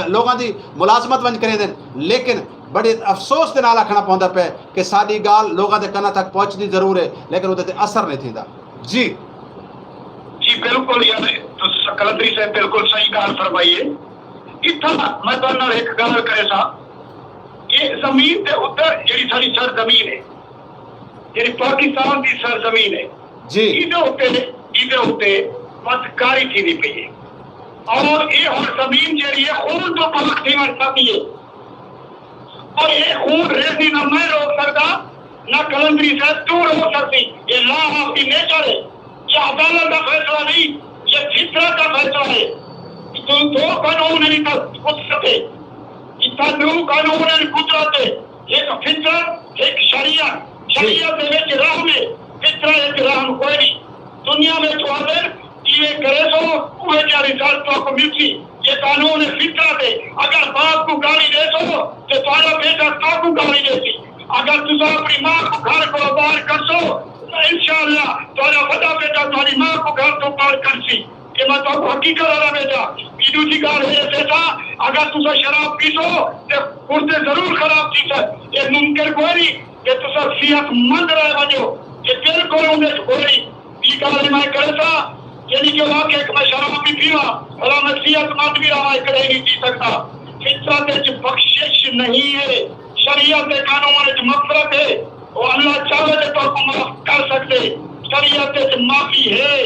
لوگاں دی ملازمت ونج کریندن لیکن بڑے افسوس دے نال آکھنا پوندا پے کہ ساری گال لوگاں دے کنا تک پہنچنی ضرور ہے لیکن اودے تے اثر نہیں تھیندا جی بالکل یار تو قلندری سے بالکل صحیح گال فرمائیے اتنا میں تہاڈے نال ایک گل کرے سا یہ زمین تے اوپر جڑی ساری سرزمین ہے جڑی پاکستان دی سرزمین ہے جی ایدے اوتے بدکاری تھی پئی ہے اور یہ ہن زمین جڑی ہے خون تو پاک تھی ون سکتی ہے اور یہ خون ریزی نہ میں روک سکتا نہ قلندری سے تو روک سکتی یہ لا آف دی نیچر ہے یہ عدالت کا فیصلہ نہیں یہ فطرت کا فیصلہ ہے تو 2 قانون نہیں کچھ سکتے اتنا 2 قانون نہیں قدرت ہے ایک فطرت ایک شریعت میں راہ میں فطرت ایک راہ کوئی نہیں دنیا میں تو اگر یہ کرے سو وہ کیا رزلٹ تو کو ملتی یہ قانون فطرت ہے اگر باپ کو گالی دے سو تو تمہارا بیٹا تو کو گالی دیتی اگر تسا اپنی ماں کو گھر کو باہر کر سو تو انشاءاللہ تھوڑا بڑا بیٹا تھوڑی ماں کو گھر تو باہر کر سی کہ میں تو حقیقت والا بیٹا پیڈو جی گال ہے ایسا اگر تسا شراب پیسو تو گردے ضرور خراب تھی سر یہ ممکن کوئی نہیں کہ تسا صحت مند رہ وجو یہ بالکل انہیں کوئی یہ گال میں کرے تھا یعنی کہ واقعہ کہ میں شراب بھی پیوا اور میں صحت مند بھی رہا ایک نہیں جی سکتا فطرت وچ بخشش نہیں ہے شریعت قانون وچ مغفرت ہے وہ اللہ چاہے تو کو معاف کر سکتے شریعت وچ معافی ہے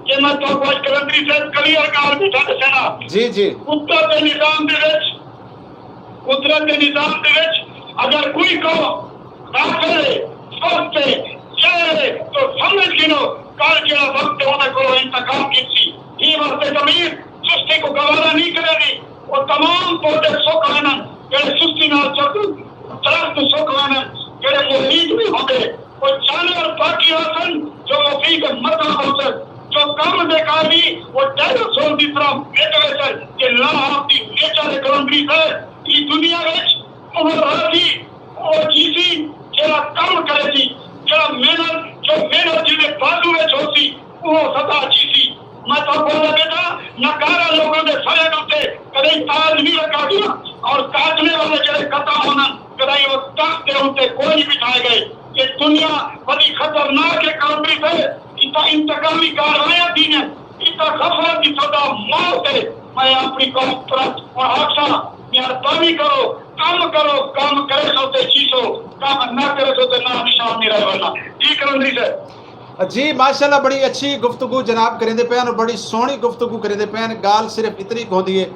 کہ میں تو کو کلندری سے کلیئر کار بیٹھا دسنا جی جی قدرت نظام دے وچ اگر کوئی کو کافر ہے سخت ہے شہر ہے تو سمجھ گنو کل جڑا وقت ہونے کو انتقام کی یہ وقت ضمیر سستی کو گوارا نہیں کرے گی وہ تمام پودے سکھ ہیں جڑے سستی نال چڑھ درخت سکھ ہیں جڑے مفید بھی ہوں گے وہ جانور باقی حسن جو مفید مطلب حسن جو کم دے کاری وہ ڈائنوسور کی طرح بیٹھے سر کہ لا آپ کی نیچر کلندری ہے یہ دنیا وچ عمر راضی اور چیزی جڑا کم کرے سی جڑا محنت جی بازو وچ ہوسی وہ سدا چیزی میں تو بولا بیٹا نکارا لوگوں کے سرے ہوتے کدی تاج نہیں رکھا گیا اور کاٹنے والے جڑے قطع ہونا کدی وہ تخت کے ہوتے کوئی نہیں بٹھائے گئے یہ دنیا بڑی خطرناک ہے کلندری سے اتنا انتقامی کاروائیاں دی ہیں اتنا غفلت کی سزا موت ہے میں اپنی قوم پر اور حادثہ مہربانی کرو کام کرے سو تے چیزو کام نہ کرے سو تے نہ نشان نہیں رہے ورنہ جی کلندری سے جی ماشاءاللہ بڑی اچھی گفتگو جناب کریں دے پین اور بڑی سونی گفتگو کریں دے پین گال صرف اتنی ہوندی ہے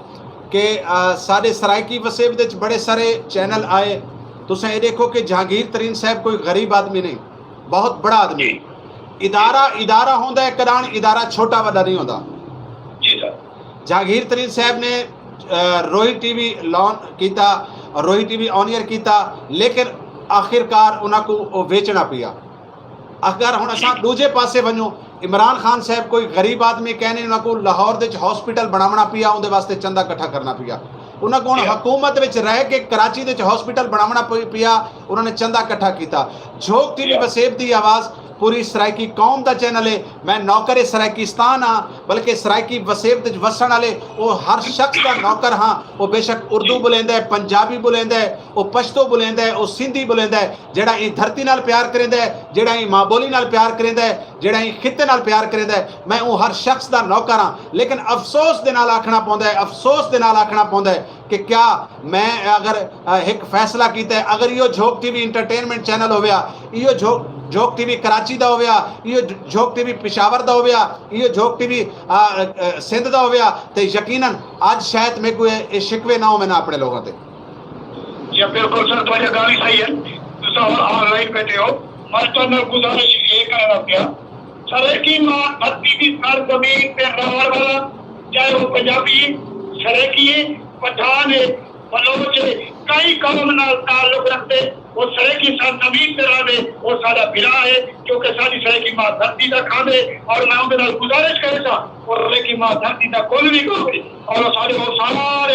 کہ سارے سرائکی وسیب دے بڑے سارے چینل آئے تو سے یہ دیکھو کہ جہانگیر ترین صاحب کوئی غریب آدمی نہیں بہت بڑا آدمی ادارہ ہوندا ہے کدان ادارہ چھوٹا بڑا نہیں ہوندا جی سر جہانگیر ترین صاحب نے روہی ٹی وی لان کیتا روہی ٹی وی آن ایئر کیتا لیکن آخرکار انہاں کو ویچنا پیا اگر ہن اساں دوجے پاسے ونجو عمران خان صاحب کوئی غریب آدمی کہنے انہاں کو لاہور دے ہاسپٹل بناونا پیا اون دے واسطے چندہ اکٹھا کرنا پیا انہاں کو حکومت وچ رہ کے کراچی دے ہاسپٹل بناونا پیا انہوں نے چندہ اکٹھا کیتا جھوک ٹی وی وسیب دی آواز پوری سرائکی قوم دا چینل ہے میں نوکر سرائکستان ہاں بلکہ سرائکی وسیب دے وسن والے وہ ہر شخص دا نوکر ہاں وہ بے شک اردو بولیندا ہے پنجابی بولیندا ہے وہ پشتو بولیندا ہے وہ سندھی بولیندا ہے جڑا ای دھرتی نال پیار کریندا ہے جڑا ای ماں بولی نال پیار کریندا ہے جڑا ای خطے نال پیار کریندا ہے میں وہ ہر شخص دا نوکر ہاں لیکن افسوس دے نال آکھنا پوندا ہے افسوس دے نال آکھنا پوندا ہے کہ کیا میں اگر ایک فیصلہ کیتا ہے اگر یہ جھوک ٹی وی انٹرٹینمنٹ چینل ہویا یہ جھوک ٹی وی کراچی دا ہویا یہ جھوک ٹی وی پشاور دا ہویا یہ جھوک ٹی وی سندھ دا ہویا تے یقیناً آج شاید میں کوئی شکوے نہ ہو میں نہ اپنے لوگوں تے جی بالکل سر تھوڑی گالی صحیح ہے تو آن لائن بیٹھے ہو میں تو گزارش یہ کرنا پیا سرائکی ماں دھرتی کی سرزمین پہ رہنے والا چاہے وہ پنجابی سرائکی ہے پٹھان ہے بلوچ ہے کئی قوم نال تعلق رکھتے وہ سرائکی سرزمین پہ رہے وہ سارا بلا ہے کیونکہ ساری سرائکی ماں دھرتی کا کھانے اور میں ان کے گزارش کرے تھا اور سرائکی ماں دھرتی کا کل بھی کھانے اور سارے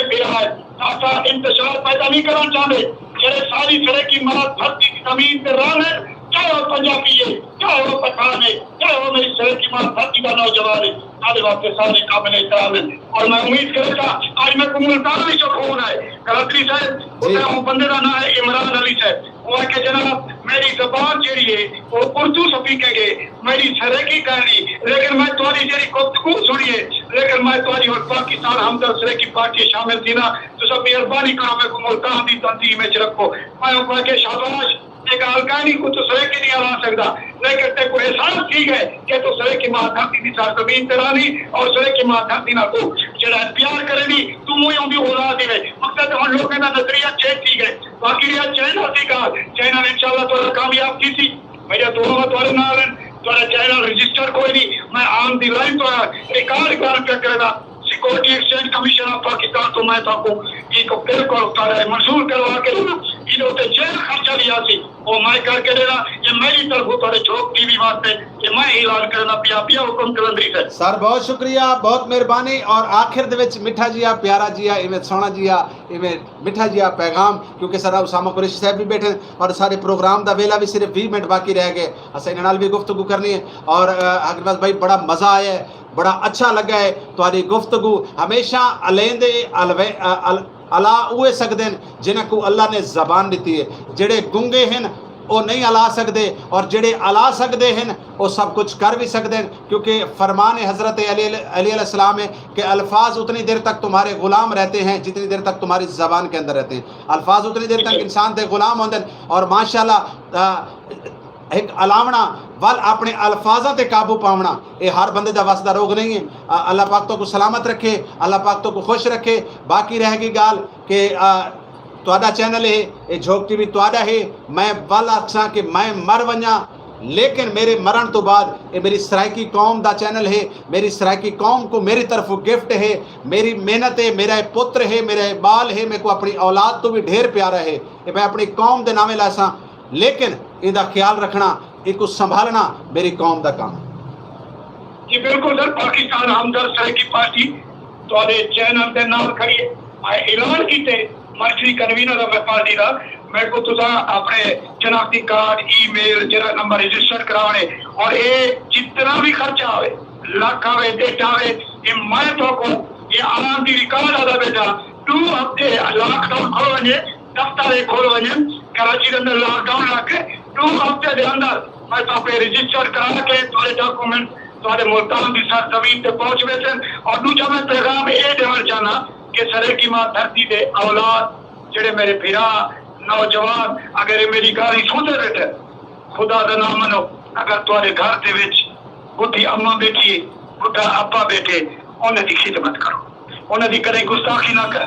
بلا ہے ایسا انتشار پیدا نہیں کرنا چاہتے جڑے ساری سرائکی ماں دھرتی کی زمین پہ رہے چاہے وہ پنجابی ہے چاہے وہ پٹھان ہے چاہے وہ میری سرائکی ماں دھرتی کا نوجوان ہے سارے واسطے سارے قابل احترام ہیں اور میں امید کرے تھا آج میں کو ملتان بھی شکون ہے کلندری صاحب وہ بندے کا نام ہے عمران علی صاحب وہ ہے کہ جناب میری زبان جیڑی ہے وہ اردو سپیکے گے میری سرائکی کہنی لیکن میں تمہاری جیڑی گفتگو سنیے لیکن میں تمہاری اور پاکستان ہمدرد سرائکی پارٹی شامل تھی نا تو سب مہربانی کرو میں کو ملتان کی تنظیم میں رکھو میں کہ شاباش ایک الکانی کو تو سرائکی نہیں آ سکتا لیکن تے کو احساس ٹھیک ہے کہ تو سرائکی ماں دھرتی کی سرزمین پہ رہنی اور سرائکی ماں دھرتی نہ کو جڑا پیار کرے نہیں تو مو یوں بھی اولاد ہے مقصد ہم لوگوں کا نظریہ چیک ٹھیک ہے باقی یہ چینل سی کا چینل انشاءاللہ تو کامیاب کی تھی میرے دونوں تمہارے نال تمہارا چینل رجسٹر کوئی نہیں میں آن دی لائن تو ریکارڈ پہ کرے گا security exchange commission of Pakistan تو میں تو کو ایک بالکل منظور کروا کے یہ تے جیل خرچہ لیا سی او میں کر کے دینا یہ میری طرف تھوڑے جھوک ٹی وی واسطے یہ میں اعلان کرنا پیا حکم کلندری سے سر بہت شکریہ بہت مہربانی اور آخر دے وچ میٹھا جیا پیارا جیا ایویں سونا جیا ایویں میٹھا جیا پیغام کیونکہ سر اسامہ قریشی صاحب بھی بیٹھے اور سارے پروگرام دا ویلا بھی صرف 20 منٹ باقی رہ گئے اساں انہاں نال بھی گفتگو کرنی ہے اور حقیقت بھائی بڑا مزہ آیا ہے بڑا اچھا لگا ہے تہاڈی گفتگو ہمیشہ الیندے الا اوے سکدے جنہاں کو اللہ نے زبان دیتی ہے جڑے گنگے ہیں وہ نہیں الا سکتے اور جڑے الا سکتے ہیں وہ سب کچھ کر بھی سکتے ہیں کیونکہ فرمان حضرت علی علیہ السلام ہے کہ الفاظ اتنی دیر تک تمہارے غلام رہتے ہیں جتنی دیر تک تمہاری زبان کے اندر رہتے ہیں الفاظ اتنی دیر تک انسان دے غلام ہوندے ہیں اور ماشاءاللہ ایک علاونا ول اپنے الفاظاں تے قابو پاونا یہ ہر بندے دا واسطہ روگ نہیں ہے اللہ پاک تو کو سلامت رکھے اللہ پاک تو کو خوش رکھے باقی رہ گئی گال کہ تہاڈا چینل ہے یہ جھوک ٹی وی تہاڈا ہے میں ول آکھاں کہ میں مر ونجاں لیکن میرے مرن تو بعد یہ میری سرائکی قوم دا چینل ہے میری سرائکی قوم کو میری طرف گفٹ ہے میری محنت ہے میرا پتر ہے میرا بال ہے میرے کو اپنی اولاد تو بھی ڈھیر پیارا ہے یہ میں اپنی قوم دے نامے لاساں لیکن ان دا خیال رکھنا ان کو سنبھالنا میری قوم دا کام جی بالکل سر پاکستان ہمدرد سرائکی پارٹی تواڈے چینل دے نال کھڑی ہے اعلان کیتے مرکزی کنوینر ہے پارٹی دا میں کو تسا اپنے شناختی کارڈ ای میل جرا نمبر رجسٹر کرانے اور یہ جتنا بھی خرچہ آئے لاکھ آئے ڈیٹ آئے یہ میں تو کو یہ عوام کی ریکارڈ آدھا بیٹا 2 ہفتے لاک ڈاؤن کھول ونجے دفتر کھول ونجے کراچی کے اندر لاک ڈاؤن رکھ کے 2 ہفتے کے اندر میں تو پہ رجسٹر کرا کے تھوڑے ڈاکومنٹ تھوڑے ملتان کی سر زمین تے پہنچ بیٹھے اور دوجا میں پیغام یہ دینا چاہنا کہ سرائکی ماں دھرتی دے اولاد جڑے میرے بھرا نوجوان اگر میری گالی سوتے بیٹھے خدا دا نام منو اگر تھوڑے گھر دے وچ بڈھی اما بیٹھی بڈھا ابا بیٹھے انہیں دی خدمت کرو انہیں دی کدی گستاخی نہ کر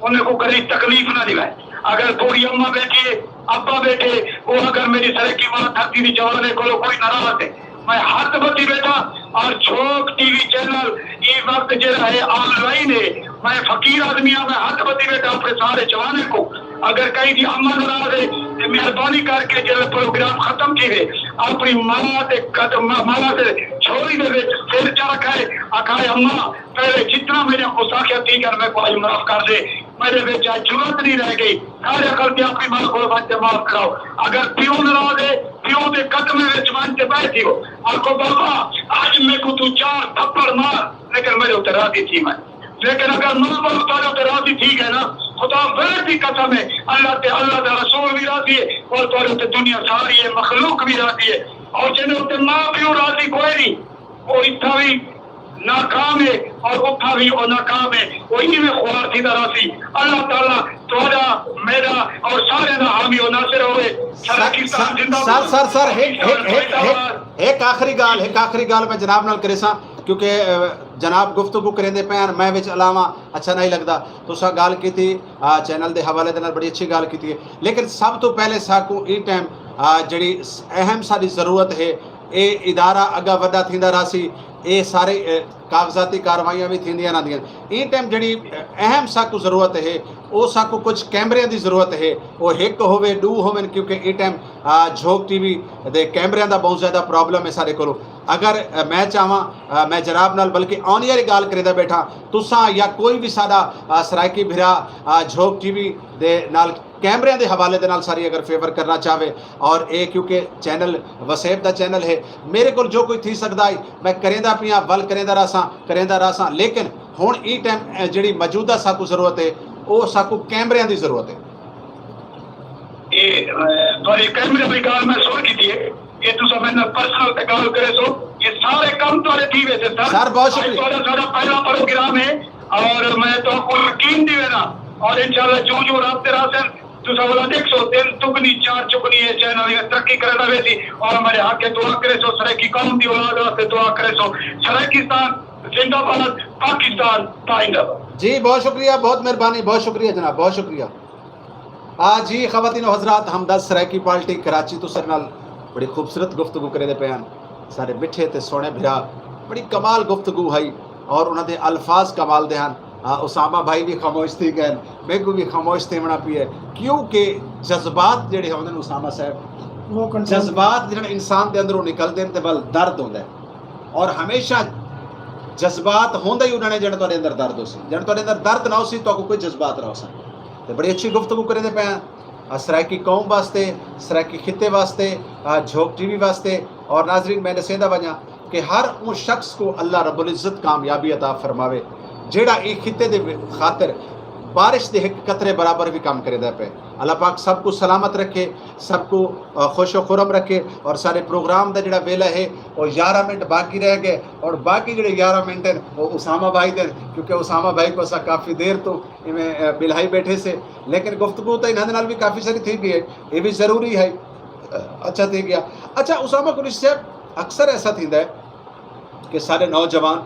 انہیں کو کدی تکلیف نہ دلائے اگر بوڑھی اما بیٹھے ابا بیٹھے وہ اگر میری سرائکی ماں دھرتی دی جوانے کو کوئی ناراض ہے میں ہاتھ بتی بیٹھا اور جھوک ٹی وی چینل یہ وقت جڑا ہے آن لائن ہے میں فقیر آدمی ہوں میں ہاتھ بتی بیٹھا اپنے سارے جوانے کو اگر کہیں دی اما ناراض ہے تو مہربانی کر کے جب پروگرام ختم کیے اپنی ماں تے قدم ماں تے چھوڑی دے وچ سر چا رکھائے آکھائے اما پہلے جتنا میرے گستاخیاں تھی کر میں کو معاف کر دے میرے وچ ضرورت نہیں رہ گئی سارے کر کے اپنی ماں کو بچے معاف کراؤ اگر پیو ناراض ہے پیو دے قدم وچ مان کے بیٹھی ہو اور کو بابا آج میں کو تو 4 تھپڑ مار لیکن میرے اتر راضی تھی میں لیکن اگر ماں باپ تارے اتر راضی ٹھیک ہے نا خدا ویر بھی قسم ہے اللہ دا رسول بھی راضی ہے اور تارے اتر دنیا ساری ہے مخلوق بھی راضی ہے اور جنہیں اتر ماں پیو راضی کوئی نہیں وہ اتھا بھی ناکام ہے اور اتھا بھی وہ ناکام ہے وہی میں خوار تھی دا راضی اللہ تعالیٰ تھوڑا میرا اور سارے دا حامی و ناصر ہوئے سر ایک آخری گال میں جناب نال کرے ساں کیونکہ جناب گفتگو کریں دے پیان میں وچ علاوہ اچھا نہیں لگتا تو سا گال کی تھی چینل دے حوالے دے نال بڑی اچھی گال کی تھی لیکن سب تو پہلے ساکو ای ٹائم جڑی اہم ساری ضرورت ہے اے ادارہ اگا وڈا تھیندا راسی اے سارے کاغذاتی کاروائیاں بھی تھیندیاں نہ دیاں ای ٹائم جڑی اہم ساکو ضرورت ہے او ساکو کچھ کیمرے دی ضرورت ہے وہ ایک ہوے 2 ہوون کیونکہ ای ٹائم جھوک ٹی وی دے کیمرے دا بہت زیادہ پرابلم ہے سارے کولو اگر میں چاہواں میں جناب نال بلکہ آن ایئر گال کرے بیٹھا تساں یا کوئی بھی سادہ سرائکی بھرا جھوک ٹی وی دے نال کیمرے دے حوالے دے نال ساری اگر فیور کرنا چاہے اور اے کیونکہ چینل وسیب دا چینل ہے میرے کو جو کوئی تھی سکتا ہے میں کریندا پیاں ول کریندا راساں لیکن ہن ای ٹائم جڑی موجودہ ساکو ضرورت ہے او ساکو کیمرے دی ضرورت ہے یہ کیمرے دی گال میں سن کی تھی یہ تو میں نے پرسنل تے گال کرے سو یہ سارے کام تھوڑے تھی ویسے سر بہت شکریہ سارا پہلا پروگرام ہے اور میں تو کو یقین دی وینا اور انشاءاللہ جو رابطے راسن تو سوال دیکھ سو دن تگنی 4 چگنی ہے چینل یہ ترقی کرنا ویسی اور ہمارے حق کے دعا کرے سو سرائکی قوم دی اولاد واسطے دعا کرے سو سرائکستان زندہ باد پاکستان پائندہ جی بہت شکریہ بہت مہربانی بہت شکریہ جناب بہت شکریہ جی خواتین و حضرات ہم 10 سرائکی پارٹی کراچی تو سر نال بڑی خوبصورت گفتگو کرے دے پیان سارے بٹھے تے سونے بھرا بڑی کمال گفتگو ہے اور انہاں دے الفاظ کمال دے ہن اسامہ بھائی بھی خاموش تھی گئے میں کو بھی خاموش تھے منا پیے کیونکہ جذبات جڑے ہوندے نے اسامہ صاحب وہ کنٹرول جذبات جڑے انسان دے اندروں نکلدے نے تے بل درد ہوندا ہے اور ہمیشہ جذبات ہوندے ہی انہاں نے جڑے تواڈے اندر درد ہو سی جڑے تواڈے اندر درد نہ ہو سی تو کوئی جذبات نہ ہو سن تے بڑی اچھی گفتگو کرے دے پے ہیں سرائکی قوم واسطے سرائکی خطے واسطے جھوک ٹی وی واسطے اور ناظرین میں دسیندا ونجا کہ ہر اس شخص کو اللہ رب العزت کامیابی عطا فرماوے جیڑا ایک خطے دے خاطر بارش دے ایک قطرے برابر بھی کام کرے دا پہ اللہ پاک سب کو سلامت رکھے سب کو خوش و خرم رکھے اور سارے پروگرام دا جڑا ویلا ہے وہ 11 منٹ باقی رہ گئے اور باقی جڑے 11 منٹ ہیں وہ اسامہ بھائی دیں کیونکہ اسامہ بھائی کو سا کافی دیر تو بلہائی بیٹھے سے لیکن گفتگو تو انہاں دے نال بھی کافی ساری تھی گئی ہے یہ بھی ضروری ہے اچھا تھی گیا اچھا اسامہ قریشی صاحب اکثر ایسا تھیندا ہے کہ سارے نوجوان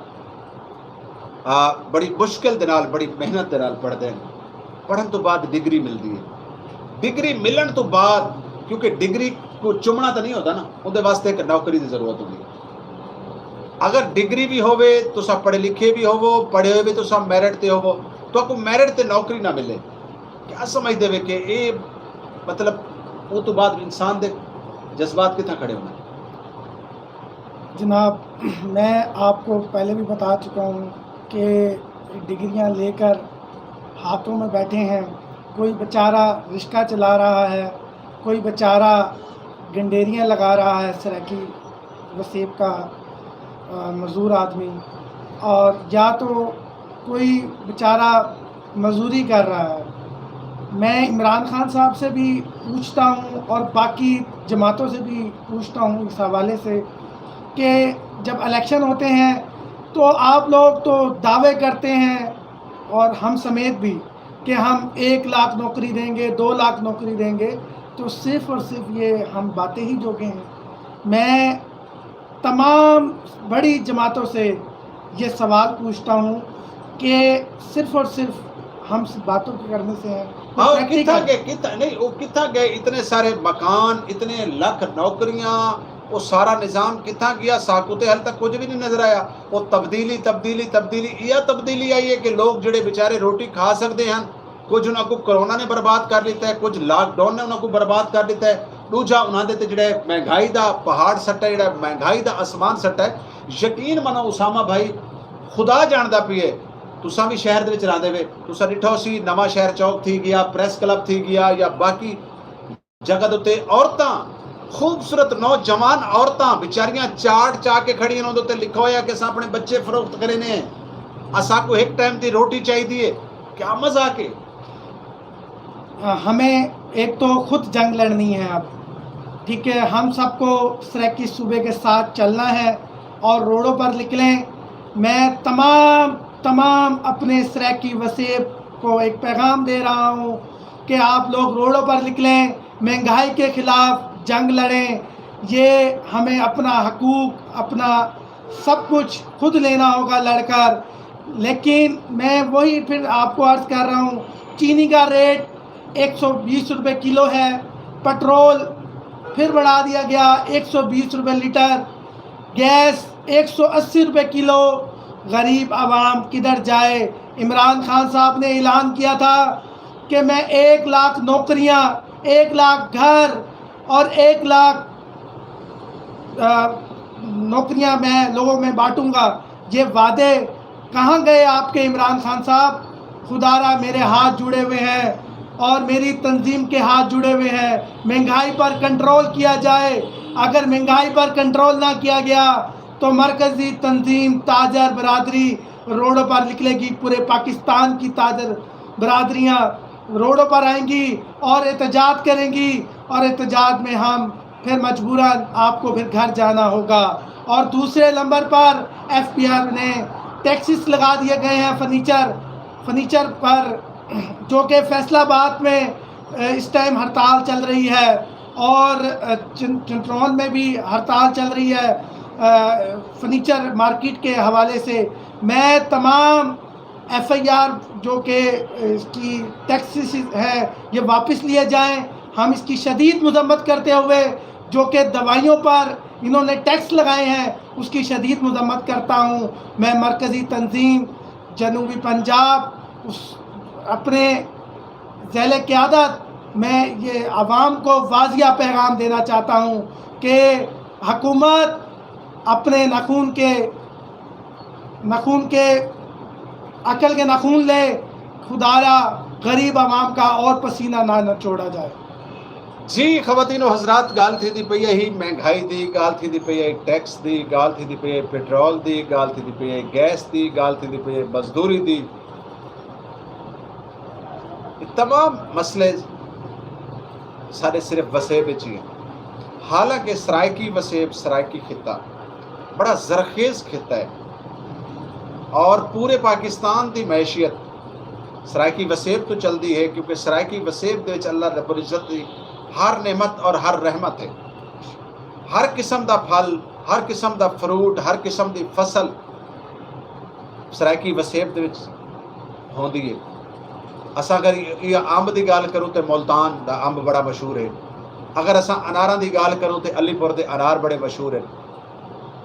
بڑی مشکل دے نال بڑی محنت دے نال پڑھتے ہیں پڑھن تو بعد ڈگری ملتی ہے ڈگری ملن تو بعد کیونکہ ڈگری کو چمنا تو نہیں ہوتا نا اندر واسطے ایک نوکری دی ضرورت ہوتی ہے اگر ڈگری بھی ہوئے تو سب پڑھے لکھے بھی ہوو پڑھے ہوئے تو سب میرٹ تے ہوو تو آپ کو میرٹ تے نوکری نہ ملے کیا سمجھ دے وے کہ اے مطلب وہ تو بعد انسان دے جذبات کتنا کھڑے ہونا جناب میں آپ کو پہلے بھی بتا چکا ہوں کہ ڈگریاں لے کر ہاتھوں میں بیٹھے ہیں کوئی بیچارہ رکشہ چلا رہا ہے کوئی بیچارہ گنڈیریاں لگا رہا ہے سرائکی وسیب کا مزدور آدمی اور یا تو کوئی بیچارہ مزدوری کر رہا ہے میں عمران خان صاحب سے بھی پوچھتا ہوں اور باقی جماعتوں سے بھی پوچھتا ہوں اس حوالے سے کہ جب الیکشن ہوتے ہیں تو آپ لوگ تو دعوے کرتے ہیں اور ہم سمیت بھی کہ ہم 1 لاکھ نوکری دیں گے 2 لاکھ نوکری دیں گے تو صرف اور صرف یہ ہم باتیں ہی جو کہ ہیں میں تمام بڑی جماعتوں سے یہ سوال پوچھتا ہوں کہ صرف اور صرف ہم باتوں کے کرنے سے ہیں اور کتنا گئے اتنے سارے مکان اتنے لاکھ نوکریاں وہ سارا نظام کتنا گیا ساکوتے حل تک کچھ بھی نہیں نظر آیا وہ تبدیلی یہ تبدیلی آئی ہے کہ لوگ جڑے بیچارے روٹی کھا سکتے ہیں کچھ انہوں کو کرونا نے برباد کر لیتا ہے کچھ لاک ڈاؤن نے انہوں کو برباد کر لیتا ہے دوجا انہوں نے جڑے مہنگائی دا پہاڑ سٹا ہے جڑا مہنگائی دا آسمان سٹا ہے یقین منو اسامہ بھائی خدا جاندا پیے تساں بھی شہر دے وچ رہندے وے تساں ڈٹھو سی نواں شہر چوک تھی گیا پریس کلب تھی گیا یا باقی جگہ دے عورتاں خوبصورت نوجوان عورتاں بیچاریاں چاٹ چا کے کھڑی ہیں تے لکھا ہوا کہ اساں اپنے بچے فروخت کرے نے اساں کو ایک ٹائم دی روٹی چاہیے کیا مذاق ہے ہمیں ایک تو خود جنگ لڑنی ہے اب ٹھیک ہے ہم سب کو سرائکی صوبے کے ساتھ چلنا ہے اور روڈوں پر نکلیں میں تمام اپنے سرائکی وسیب کو ایک پیغام دے رہا ہوں کہ آپ لوگ روڈوں پر نکلیں مہنگائی کے خلاف جنگ لڑیں یہ ہمیں اپنا حقوق اپنا سب کچھ خود لینا ہوگا لڑ کر لیکن میں وہی پھر آپ کو عرض کر رہا ہوں چینی کا ریٹ 120 روپے کلو ہے پٹرول پھر بڑھا دیا گیا 120 روپے لیٹر گیس 180 روپے کلو غریب عوام کدھر جائے عمران خان صاحب نے اعلان کیا تھا کہ میں 1 لاکھ نوکریاں 1 لاکھ گھر اور 1 لاکھ نوکریاں میں لوگوں میں بانٹوں گا یہ وعدے کہاں گئے آپ کے عمران خان صاحب خدارا میرے ہاتھ جڑے ہوئے ہیں اور میری تنظیم کے ہاتھ جڑے ہوئے ہیں مہنگائی پر کنٹرول کیا جائے اگر مہنگائی پر کنٹرول نہ کیا گیا تو مرکزی تنظیم تاجر برادری روڈوں پر نکلے گی پورے پاکستان کی تاجر برادریاں روڈوں پر آئیں گی اور احتجاج کریں گی اور احتجاج میں ہم پھر مجبوراً آپ کو پھر گھر جانا ہوگا اور دوسرے نمبر پر ایف پی آر نے ٹیکسز لگا دیے گئے ہیں فرنیچر پر جو کہ فیصل آباد میں اس ٹائم ہڑتال چل رہی ہے اور چنٹرول میں بھی ہڑتال چل رہی ہے فرنیچر مارکیٹ کے حوالے سے میں تمام ایف آئی آر جو کہ اس کی ٹیکسز ہے یہ واپس لیے جائیں ہم اس کی شدید مذمت کرتے ہوئے جو کہ دوائیوں پر انہوں نے ٹیکس لگائے ہیں اس کی شدید مذمت کرتا ہوں میں مرکزی تنظیم جنوبی پنجاب اپنے ذیل قیادت میں یہ عوام کو واضح پیغام دینا چاہتا ہوں کہ حکومت اپنے ناخون کے عقل کے ناخون لے، خدایا غریب عوام کا اور پسینہ نہ چھوڑا جائے۔ جی خواتین و حضرات، گال تھی پئی ہی مہنگائی دی، گال تھی پئی ہے ٹیکس دی، گال تھی پئی ہے پیٹرول دی، گال تھی پئی ہے گیس دی، گال تھی پئی ہے مزدوری دی۔ یہ تمام مسئلے سارے صرف وسیب وچ ہی ہیں۔ حالانکہ سرائیکی وسیب، سرائیکی خطہ بڑا زرخیز خطہ ہے، اور پورے پاکستان دی معیشت سرائیکی وسیب تو چلتی ہے، کیونکہ سرائیکی وسیب دے وچ اللہ رب العزت دی ہر نعمت اور ہر رحمت ہے۔ ہر قسم دا پھل، ہر قسم دا فروٹ، ہر قسم دی فصل سرائیکی وسیب دے وچ ہوندی ہے۔ اساں اگر یہ امب دی گال کروں تے ملتان دا امب بڑا مشہور ہے، اگر اساں اناراں دی گال کروں تے علی پور دے انار بڑے مشہور ہیں۔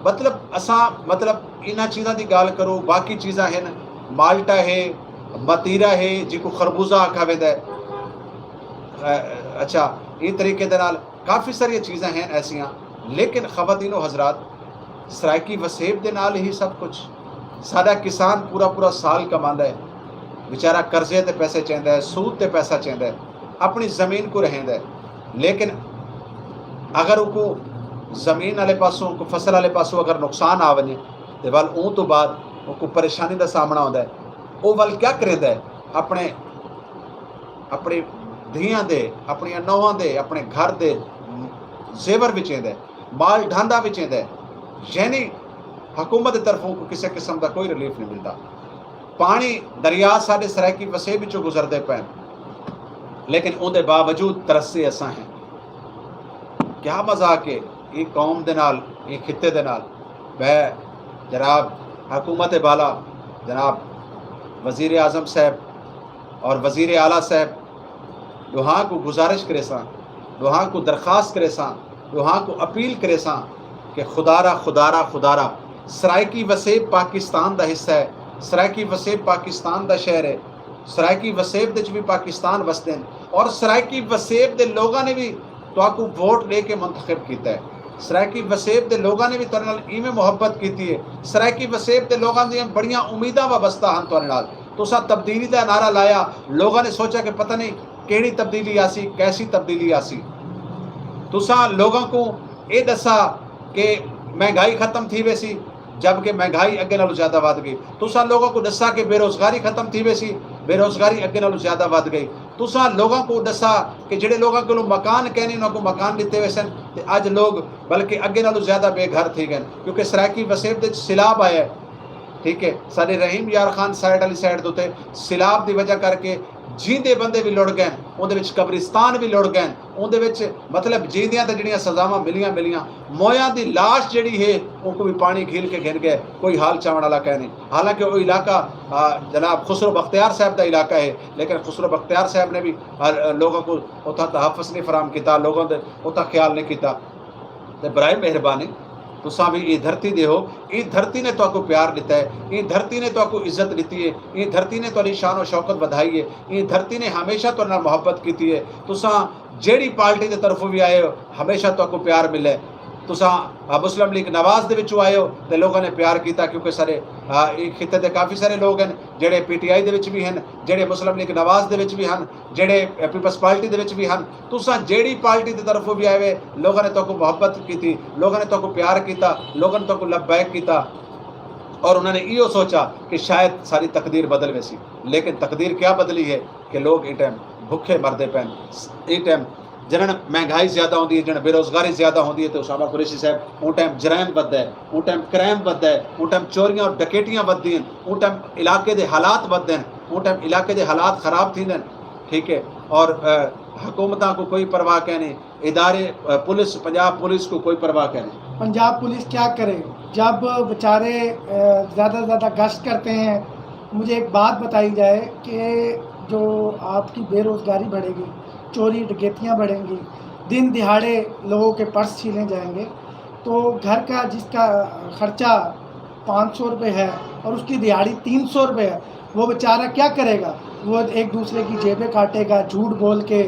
مطلب انہاں چیزاں دی گال کرو، باقی چیزاں ہیں، مالٹا ہے، متیرا ہے جی کو خربوزہ آکھا ویندا ہے۔ اچھا یہ طریقے دے نال کافی ساری چیزاں ہیں ایسیاں، لیکن خواتین و حضرات سرائیکی وسیب دے نال ہی سب کچھ۔ سادہ کسان پورا سال کماندا ہے، بیچارہ قرضے تے پیسے چیندا ہے، سود تے پیسہ چیندا ہے، اپنی زمین کو رہندا ہے، لیکن اگر وہ کو زمین والے پاسوں کو فصل والے پاسوں اگر نقصان آ وجے تے ول اون تو بعد وہ کو پریشانی دا سامنا ہوندا ہے، وہ ول کیا کریندا ہے؟ اپنے دھیاں دے، اپنی نوہاں دے، اپنے گھر دے زیور وچیندا ہے، مال ڈھاندا وچیندا ہے۔ یعنی حکومت طرفوں کو کسی قسم کا کوئی ریلیف نہیں ملتا۔ پانی دریا سارے سرائیکی وسیب وچوں گزردے پے، لیکن اون دے باوجود ترسے اساں ہیں۔ کیا مذاق ہے یہ قوم دے نال، یہ خطے دے نال۔ میں جناب حکومت بالا، جناب وزیر اعظم صاحب اور وزیر اعلیٰ صاحب دوہاں کو گزارش کرے ساں، دوہاں کو درخواست کرے ساں، دوہاں کو اپیل کرے ساں کہ خدارا سرائیکی وسیب پاکستان دا حصہ ہے، سرائیکی وسیب پاکستان دا شہر ہے، سرائیکی وسیب دے بھی پاکستان وسدے ہیں، اور سرائیکی وسیب دے لوگاں نے بھی تو آپ کو ووٹ لے کے منتخب کیتا ہے۔ سرائیکی وسیب دے لوگاں نے بھی تواڈے نال ایویں محبت کیتی ہے، سرائیکی وسیب دے لوگاں دیاں بڑیاں امیداں وابستہ ہن تواڈے نال۔ تساں تبدیلی دا نعرہ لایا، لوگاں نے سوچا کہ پتہ نہیں کیڑی تبدیلی آسی، کیسی تبدیلی آسی۔ تساں لوگاں کو یہ دسا کہ مہنگائی ختم تھی ویسی، جبکہ مہنگائی اگے نالوں زیادہ ود گئی۔ تساں لوگوں کو دسا کہ بے روزگاری ختم تھی ویسی، بے روزگاری اگے نالوں زیادہ ود گئی۔ تساں لوگوں کو دسا کہ جڑے لوگوں کو مکان کہنے انہوں کو مکان دیتے ہوئے سن، تے اج لوگ بلکہ اگے نالوں زیادہ بے گھر تھی گئے، کیونکہ سرائیکی وسیب دے سیلاب آیا ہے۔ ٹھیک ہے، سارے رحیم یار خان سائڈ والی سائڈ دوتے سیلاب دی وجہ کر کے جیندے بندے بھی لڑ گئے، اندر وچ قبرستان بھی لڑ گئے، اندر وچ مطلب جیندیاں تے جڑیاں سزاواں ملیاں مویاں دی لاش جڑی ہے ان کو بھی پانی گھیل کے گھن گئے، کوئی حال چاون والا کہہ نہیں۔ حالانکہ وہ علاقہ جناب خسرو بختیار صاحب دا علاقہ ہے، لیکن خسرو بختیار صاحب نے بھی لوگوں کو اتھا تحفظ نہیں فراہم کیتا، لوگوں دے اتھا خیال نہیں کیتا۔ تے برائے مہربانی تساں بھی یہ دھرتی دے ہو، یہ دھرتی نے تو کو پیار دیتا ہے، یہ دھرتی نے تو کو عزت دیتی ہے، یہ دھرتی نے تو شان و شوکت بدھائی ہے، یہ دھرتی نے ہمیشہ تو محبت کیتی ہے۔ تساں جیڑی پارٹی دے طرفوں بھی آئے ہو ہمیشہ تو کو پیار ملے۔ تساں مسلم لیگ نواز دے وچوں آئے ہو تے لوگوں نے پیار کیتا، کیونکہ سارے خطے دے کافی سارے لوگ ہیں جڑے پی ٹی آئی دے وچ بھی ہیں، جڑے مسلم لیگ نواز دے وچ بھی ہیں، جڑے پیپلز پارٹی دے وچ بھی ہیں۔ تساں جیڑی پارٹی دے طرفوں بھی آئے لوگوں نے تو کو محبت کیتی، لوگوں نے تو کو پیار کیتا، لوگوں نے تو کو لبیک کیتا، اور انہوں نے یہ سوچا کہ شاید ساری تقدیر بدل ویسی، لیکن تقدیر کیا بدلی ہے کہ لوگ اس ٹائم بھوکے مردے پین۔ اس ٹائم جنہاں مہنگائی زیادہ ہوتی ہے، جنہاں بے روزگاری زیادہ ہوتی ہے، تو اسامہ قریشی صاحب ان ٹائم جرائم بدتا ہے، ان ٹائم کرائم بدتا ہے، ان ٹائم چوریاں اور ڈکیٹیاں بدتی ہیں، ان ٹائم علاقے دے حالات بدتے ہیں، ان ٹائم علاقے دے حالات خراب تھی ہیں۔ ٹھیک ہے، اور حکومتاں کو کوئی پرواہ کہ نہیں، ادارے پولیس پنجاب پولیس کو کوئی پرواہ کہ نہیں۔ پنجاب پولیس کیا کرے جب بیچارے زیادہ سے زیادہ گشت کرتے ہیں۔ مجھے ایک بات بتائی جائے کہ جو آپ کی بے روزگاری بڑھے گی، چوری ڈکیتیاں بڑھیں گی، دن دہاڑے لوگوں کے پرس چھینے جائیں گے، تو گھر کا جس کا خرچہ 500 روپے ہے اور اس کی دہاڑی 300 روپے ہے، وہ بیچارہ کیا کرے گا؟ وہ ایک دوسرے کی جیبیں کاٹے گا، جھوٹ بول کے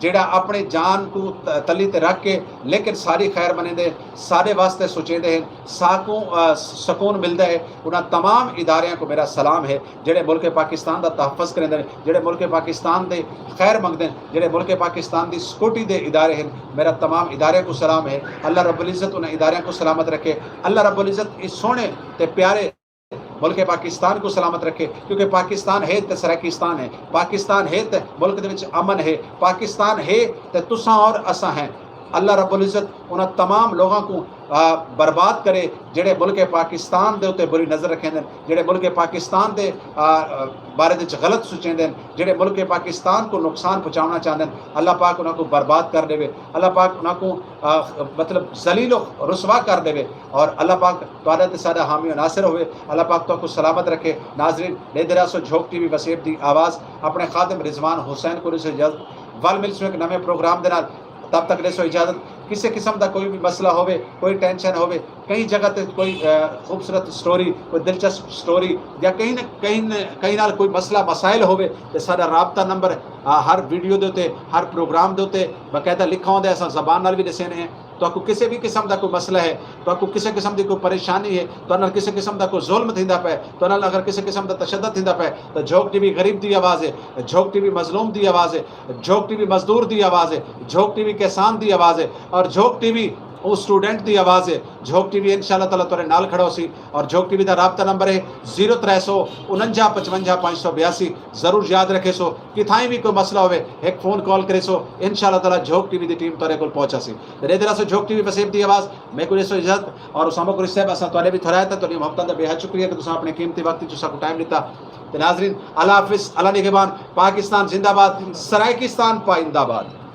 جڑا اپنی جان کو تلی تے رکھ کے لیکن ساری خیر بنے دے سارے واسطے سوچے دے سکون ملتا ہے انہاں تمام اداریاں کو میرا سلام ہے جڑے ملک پاکستان دا تحفظ کریں دے جڑے ملک پاکستان دے خیر منگ دے جڑے ملک پاکستان دی سکوٹی دے ادارے ہیں میرا تمام ادارے کو سلام ہے اللہ رب العزت انہیں ادارے کو سلامت رکھے اللہ رب العزت اس سونے تے پیارے ملک پاکستان کو سلامت رکھے کیونکہ پاکستان ہے تے سرائکستان ہے پاکستان ہے تے ملک دے وچ امن ہے پاکستان ہے تے تساں اور اساں ہیں اللہ رب العزت انہاں تمام لوگوں کو برباد کرے جڑے ملک پاکستان دے اتے بری نظر رکھیں دیں جڑے ملک پاکستان دے بارے دے غلط سوچیں دیں جڑے ملک پاکستان کو نقصان پہنچانا چاہتے ہیں اللہ پاک انہاں کو برباد کر دے اللہ پاک انہاں کو مطلب ذلیل و رسوا کر دے اور اللہ پاک تواڈا تے ساڈا حامی و ناصر ہوئے اللہ پاک تو کو سلامت رکھے ناظرین لے درا سو جھوک ٹی وی وسیب دی آواز اپنے خادم رضوان حسین کو سے اجازت ول مل سو ایک نویں پروگرام دے نال تب تک لے سو اجازت کسی قسم دا کوئی بھی مسئلہ ہوئے کوئی ٹینشن ہوئے کہیں جگہ تے کوئی خوبصورت سٹوری کوئی دلچسپ سٹوری یا کہیں نال کوئی مسئلہ مسائل ہوئے تے سارا رابطہ نمبر ہر ویڈیو دے تے ہر پروگرام دے تے باقاعدہ لکھا ہوندے ایسا زبان نال بھی دسے نے تو آپ کو کسی بھی قسم دا کوئی مسئلہ ہے تو آپ کو کسی قسم دی کوئی پریشانی ہے تو انال کسی قسم دا کوئی ظلم تھیندا پے تو انال اگر کسی قسم دا تشدد تھیندا پے تو جھوک ٹی وی غریب دی آواز ہے جھوک ٹی وی مظلوم دی آواز ہے جھوک ٹی وی مزدور دی آواز ہے جھوک ٹی وی کسان دی آواز ہے اور جھوک ٹی وی وہ اسٹوڈنٹ دی آواز ہے جھوک ٹی وی انشاءاللہ تعالیٰ تورے نال کھڑا ہو سی اور جھوک ٹی وی دا رابطہ نمبر ہے 0349555582 ضرور یاد رکھے سو کتھائیں بھی کوئی مسئلہ ہوئے ایک فون کال کرے سو انشاءاللہ تعالیٰ جھوک ٹی وی دی ٹیم تورے کول پہنچا سی رے درا سو جھوک ٹی وی وسیب دی آواز میں کو سو اجازت اور اسامہ کو صاحب اساں تواڈے بھی تھرایا تھا تو محبت دا بے حد شکریہ کہ تساں اپنے قیمتی وقت جو کو ٹائم دیتا تے ناظرین اللہ حافظ اللہ نگہبان پاکستان زندہ باد سرائکستان پائندہ باد